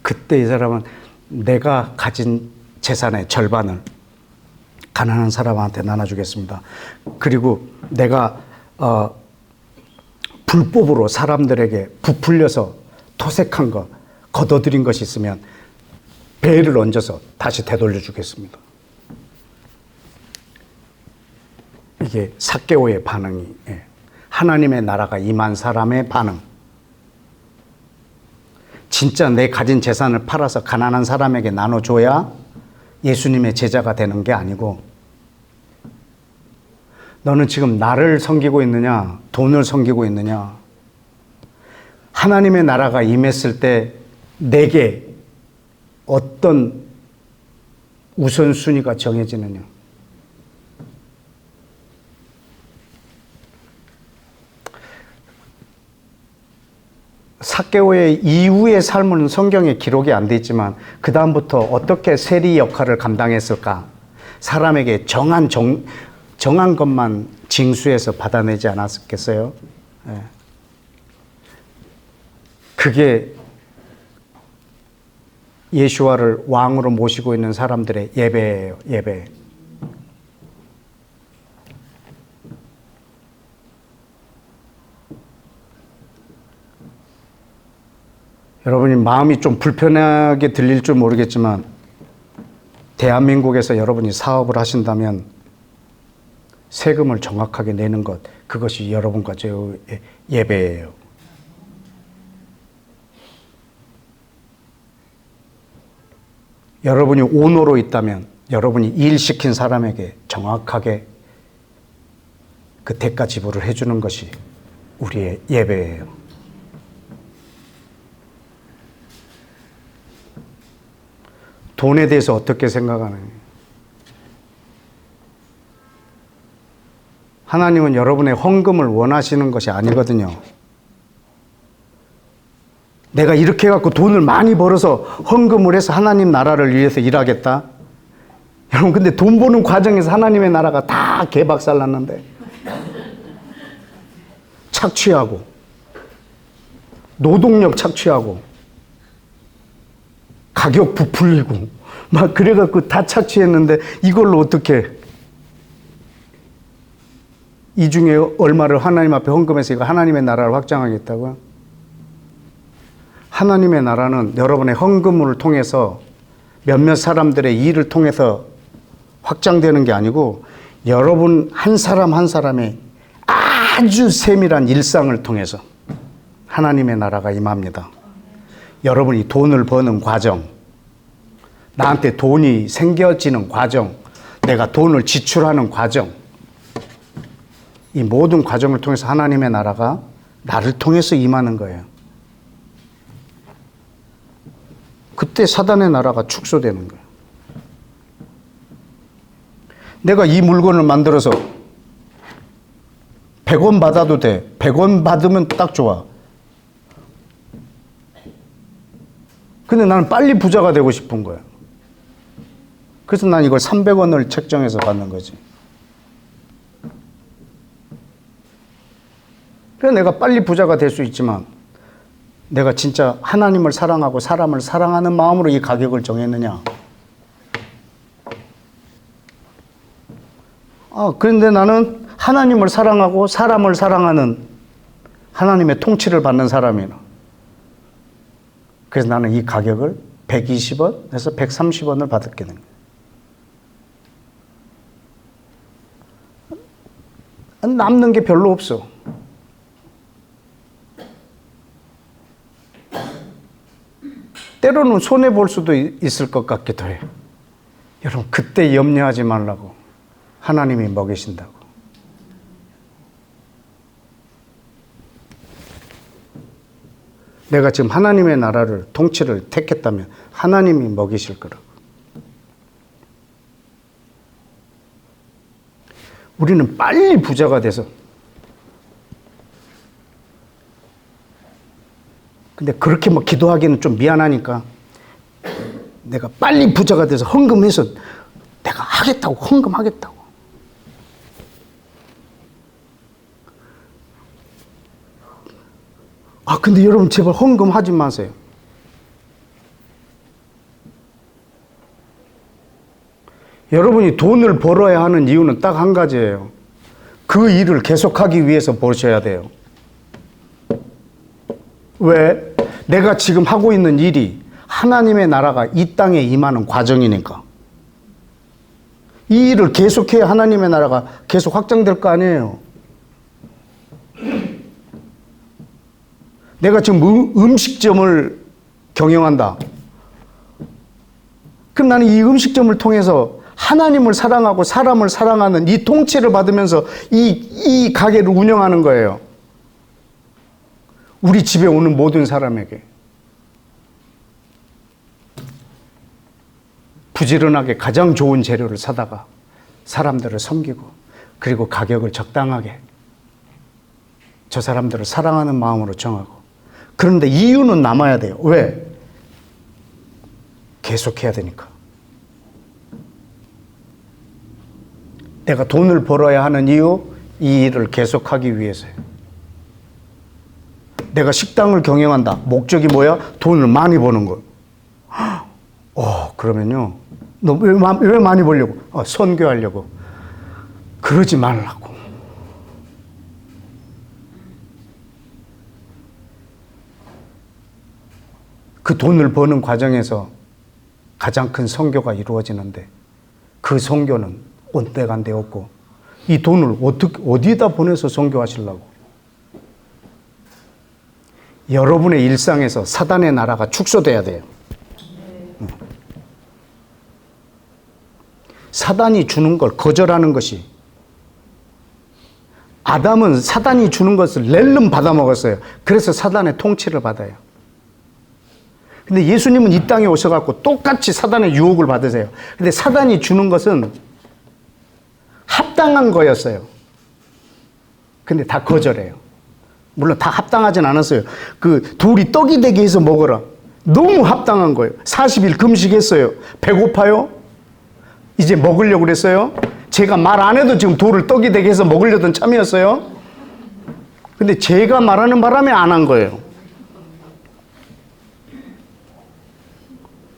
그때 이 사람은 내가 가진 재산의 절반을 가난한 사람한테 나눠주겠습니다. 그리고 내가 불법으로 사람들에게 부풀려서 토색한 거, 걷어들인 것이 있으면 배를 얹어서 다시 되돌려 주겠습니다. 이게 삭개오의 반응이, 하나님의 나라가 임한 사람의 반응. 진짜 내 가진 재산을 팔아서 가난한 사람에게 나눠줘야 예수님의 제자가 되는 게 아니고, 너는 지금 나를 섬기고 있느냐, 돈을 섬기고 있느냐. 하나님의 나라가 임했을 때 내게 어떤 우선순위가 정해지느냐. 삭개오의 이후의 삶은 성경에 기록이 안 돼 있지만 그 다음부터 어떻게 세리 역할을 감당했을까? 사람에게 정한 것만 징수해서 받아내지 않았겠어요? 네. 그게 예수와를 왕으로 모시고 있는 사람들의 예배예요. 예배. 여러분이 마음이 좀 불편하게 들릴 줄 모르겠지만 대한민국에서 여러분이 사업을 하신다면 세금을 정확하게 내는 것, 그것이 여러분과 제 예배예요. 여러분이 오너로 있다면 여러분이 일시킨 사람에게 정확하게 그 대가 지불을 해주는 것이 우리의 예배예요. 돈에 대해서 어떻게 생각하느냐. 하나님은 여러분의 헌금을 원하시는 것이 아니거든요. 내가 이렇게 해갖고 돈을 많이 벌어서 헌금을 해서 하나님 나라를 위해서 일하겠다? 여러분, 근데 돈 버는 과정에서 하나님의 나라가 다 개박살 났는데. 착취하고, 노동력 착취하고, 가격 부풀리고, 막 그래갖고 다 착취했는데 이걸로 어떻게 이 중에 얼마를 하나님 앞에 헌금해서 이거 하나님의 나라를 확장하겠다고요? 하나님의 나라는 여러분의 헌금을 통해서 몇몇 사람들의 일을 통해서 확장되는 게 아니고 여러분 한 사람 한 사람의 아주 세밀한 일상을 통해서 하나님의 나라가 임합니다. 여러분이 돈을 버는 과정, 나한테 돈이 생겨지는 과정, 내가 돈을 지출하는 과정, 이 모든 과정을 통해서 하나님의 나라가 나를 통해서 임하는 거예요. 그때 사단의 나라가 축소되는 거예요. 내가 이 물건을 만들어서 100원 받아도 돼. 100원 받으면 딱 좋아. 근데 나는 빨리 부자가 되고 싶은 거야. 그래서 난 이걸 300원을 책정해서 받는 거지. 그래서 내가 빨리 부자가 될 수 있지만 내가 진짜 하나님을 사랑하고 사람을 사랑하는 마음으로 이 가격을 정했느냐? 그런데 나는 하나님을 사랑하고 사람을 사랑하는 하나님의 통치를 받는 사람이야. 그래서 나는 이 가격을 120원에서 130원을 받게 된 거야. 남는 게 별로 없어. 때로는 손해볼 수도 있을 것 같기도 해. 여러분, 그때 염려하지 말라고. 하나님이 먹이신다고. 내가 지금 하나님의 나라를, 통치를 택했다면 하나님이 먹이실 거라고. 우리는 빨리 부자가 돼서, 근데 그렇게 뭐 기도하기는 좀 미안하니까 내가 빨리 부자가 돼서 헌금해서 내가 하겠다고, 헌금하겠다고. 근데 여러분 제발 헌금하지 마세요. 여러분이 돈을 벌어야 하는 이유는 딱 한 가지예요. 그 일을 계속하기 위해서 버셔야 돼요. 왜? 내가 지금 하고 있는 일이 하나님의 나라가 이 땅에 임하는 과정이니까. 이 일을 계속해야 하나님의 나라가 계속 확장될 거 아니에요. 내가 지금 음식점을 경영한다. 그럼 나는 이 음식점을 통해서 하나님을 사랑하고 사람을 사랑하는 이 통치를 받으면서 이 가게를 운영하는 거예요. 우리 집에 오는 모든 사람에게 부지런하게 가장 좋은 재료를 사다가 사람들을 섬기고, 그리고 가격을 적당하게 저 사람들을 사랑하는 마음으로 정하고. 그런데 이유는 남아야 돼요. 왜? 계속해야 되니까. 내가 돈을 벌어야 하는 이유, 이 일을 계속하기 위해서예요. 내가 식당을 경영한다. 목적이 뭐야? 돈을 많이 버는 거. 그러면요. 너 왜 많이 벌려고? 선교하려고. 그러지 말라고. 그 돈을 버는 과정에서 가장 큰 선교가 이루어지는데, 그 선교는 온데간데 없고, 이 돈을 어디에다 보내서 선교하시려고? 여러분의 일상에서 사단의 나라가 축소돼야 돼요. 사단이 주는 걸 거절하는 것이, 아담은 사단이 주는 것을 낼름 받아 먹었어요. 그래서 사단의 통치를 받아요. 근데 예수님은 이 땅에 오셔갖고 똑같이 사단의 유혹을 받으세요. 근데 사단이 주는 것은 합당한 거였어요. 근데 다 거절해요. 물론 다 합당하진 않았어요. 그 둘이 떡이 되게 해서 먹어라. 너무 합당한 거예요. 40일 금식했어요. 배고파요? 이제 먹으려고 그랬어요? 제가 말 안 해도 지금 돌을 떡이 되게 해서 먹으려던 참이었어요? 근데 제가 말하는 바람에 안 한 거예요.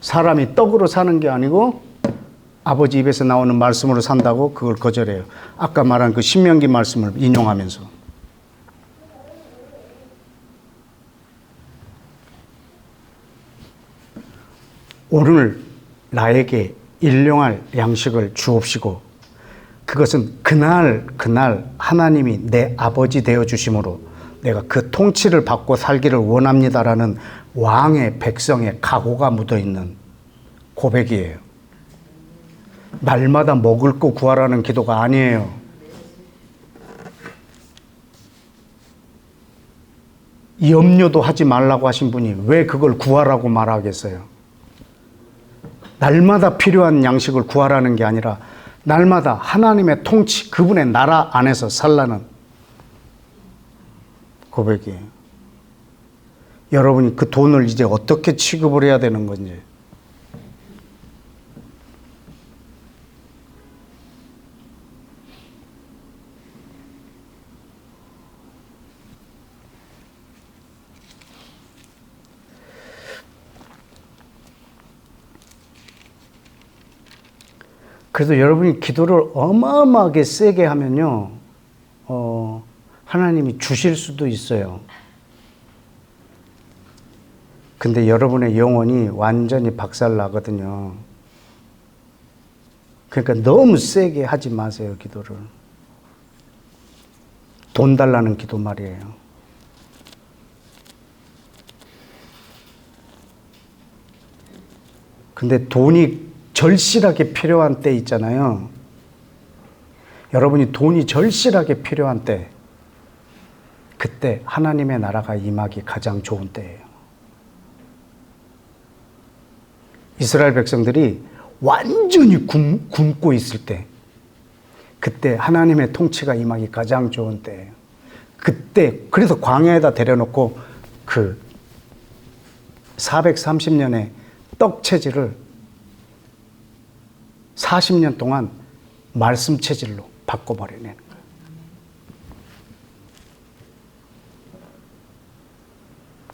사람이 떡으로 사는 게 아니고 아버지 입에서 나오는 말씀으로 산다고 그걸 거절해요. 아까 말한 그 신명기 말씀을 인용하면서. 오늘 나에게 일용할 양식을 주옵시고, 그것은 그날 하나님이 내 아버지 되어 주심으로 내가 그 통치를 받고 살기를 원합니다라는 왕의 백성의 각오가 묻어있는 고백이에요. 날마다 먹을 거 구하라는 기도가 아니에요. 염려도 하지 말라고 하신 분이 왜 그걸 구하라고 말하겠어요? 날마다 필요한 양식을 구하라는 게 아니라 날마다 하나님의 통치, 그분의 나라 안에서 살라는 고백이에요. 여러분이 그 돈을 이제 어떻게 취급을 해야 되는 건지. 그래서 여러분이 기도를 어마어마하게 세게 하면요, 하나님이 주실 수도 있어요. 근데 여러분의 영혼이 완전히 박살나거든요. 그러니까 너무 세게 하지 마세요, 기도를. 돈 달라는 기도 말이에요. 근데 돈이 절실하게 필요한 때 있잖아요. 여러분이 돈이 절실하게 필요한 때, 그때 하나님의 나라가 임하기 가장 좋은 때예요. 이스라엘 백성들이 완전히 굶고 있을 때, 그때 하나님의 통치가 임하기 가장 좋은 때예요. 그때 그래서 광야에다 데려놓고 그 430년의 떡 체질을 40년 동안 말씀 체질로 바꿔버리는 거예요.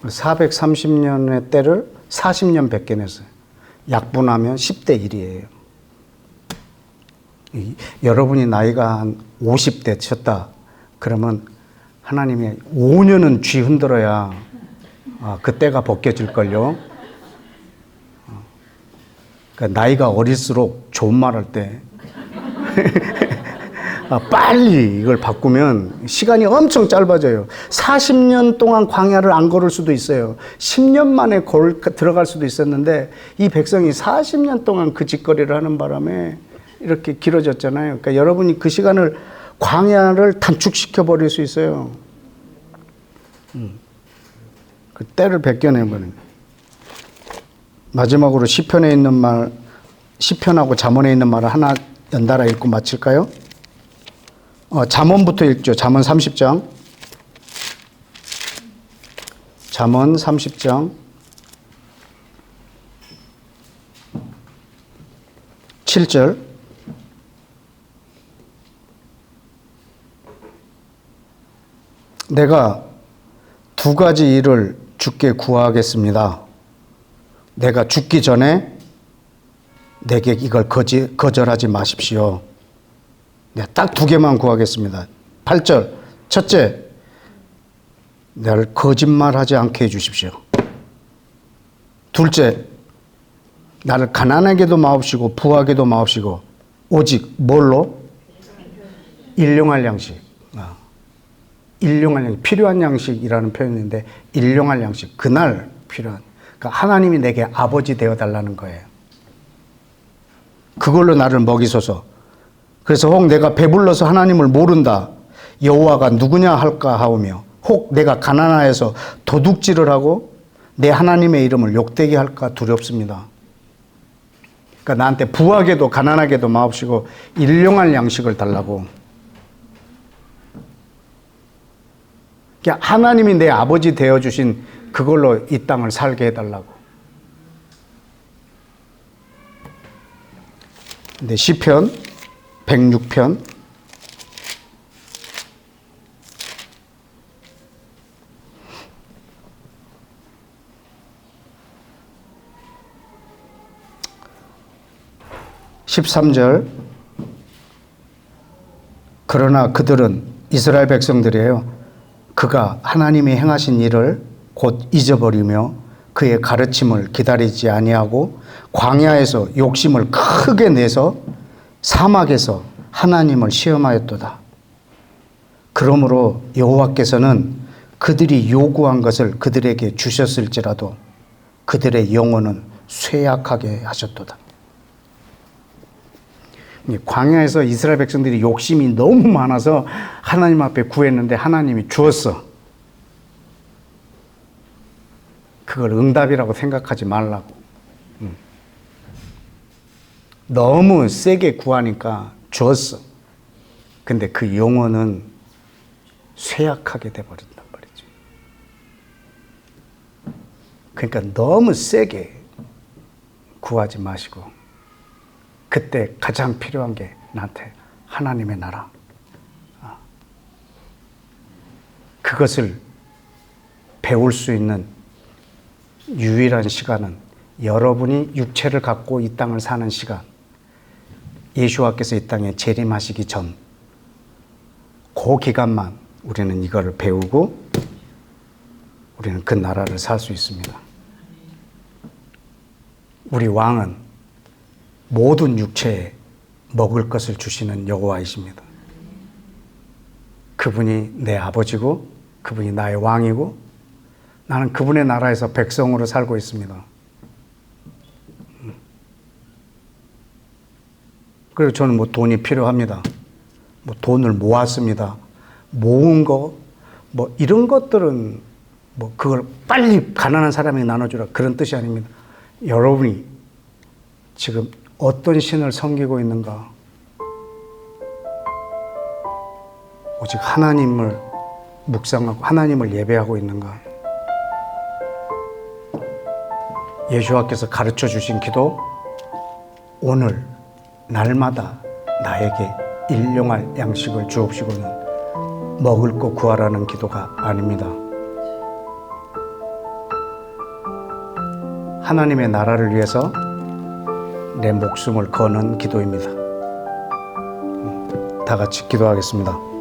그 430년의 때를 40년 뺏겨냈어요. 약분하면 10대 1이에요. 여러분이 나이가 한 50대 쳤다. 그러면 하나님이 5년은 쥐 흔들어야 그때가 벗겨질걸요. 그러니까 나이가 어릴수록 좋은 말 할 때 빨리 이걸 바꾸면 시간이 엄청 짧아져요. 40년 동안 광야를 안 걸을 수도 있어요. 10년 만에 들어갈 수도 있었는데 이 백성이 40년 동안 그 짓거리를 하는 바람에 이렇게 길어졌잖아요. 그러니까 여러분이 그 시간을 광야를 단축시켜 버릴 수 있어요. 그 때를 벗겨내버리는 거예요. 마지막으로 시편에 있는 말, 시편하고 잠언에 있는 말을 하나 연달아 읽고 마칠까요? 잠언부터 읽죠. 잠언 30장. 잠언 30장 7절. 내가 두 가지 일을 주께 구하겠습니다. 내가 죽기 전에 내게 이걸 거절하지 마십시오. 내가 딱 두 개만 구하겠습니다. 8절. 첫째, 나를 거짓말하지 않게 해주십시오. 둘째, 나를 가난하게도 마옵시고 부하게도 마옵시고 오직 뭘로? 일용할 양식. 일용할 양식. 필요한 양식이라는 표현인데 일용할 양식. 그날 필요한. 그러니까 하나님이 내게 아버지 되어달라는 거예요. 그걸로 나를 먹이소서. 그래서 혹 내가 배불러서 하나님을 모른다. 여호와가 누구냐 할까 하오며 혹 내가 가난하여서 도둑질을 하고 내 하나님의 이름을 욕되게 할까 두렵습니다. 그러니까 나한테 부하게도 가난하게도 마옵시고 일용할 양식을 달라고. 그러니까 하나님이 내 아버지 되어주신 그걸로 이 땅을 살게 해달라고. 근데 시편 106편 13절. 그러나 그들은 이스라엘 백성들이에요. 그가 하나님이 행하신 일을 곧 잊어버리며 그의 가르침을 기다리지 아니하고 광야에서 욕심을 크게 내서 사막에서 하나님을 시험하였도다. 그러므로 여호와께서는 그들이 요구한 것을 그들에게 주셨을지라도 그들의 영혼은 쇠약하게 하셨도다. 광야에서 이스라엘 백성들이 욕심이 너무 많아서 하나님 앞에 구했는데 하나님이 주었어. 그걸 응답이라고 생각하지 말라고. 너무 세게 구하니까 주었어. 근데 그 영혼은 쇠약하게 돼버린단 말이죠. 그러니까 너무 세게 구하지 마시고 그때 가장 필요한 게 나한테 하나님의 나라. 그것을 배울 수 있는 유일한 시간은 여러분이 육체를 갖고 이 땅을 사는 시간, 예수와께서 이 땅에 재림하시기 전, 그 기간만 우리는 이거를 배우고 우리는 그 나라를 살 수 있습니다. 우리 왕은 모든 육체에 먹을 것을 주시는 여호와이십니다. 그분이 내 아버지고 그분이 나의 왕이고 나는 그분의 나라에서 백성으로 살고 있습니다. 그리고 저는 뭐 돈이 필요합니다. 뭐 돈을 모았습니다. 모은 거, 뭐 이런 것들은 뭐 그걸 빨리 가난한 사람에게 나눠주라 그런 뜻이 아닙니다. 여러분이 지금 어떤 신을 섬기고 있는가? 오직 하나님을 묵상하고 하나님을 예배하고 있는가? 예수와께서 가르쳐 주신 기도, 오늘 날마다 나에게 일용할 양식을 주옵시고는 먹을 거 구하라는 기도가 아닙니다. 하나님의 나라를 위해서 내 목숨을 거는 기도입니다. 다 같이 기도하겠습니다.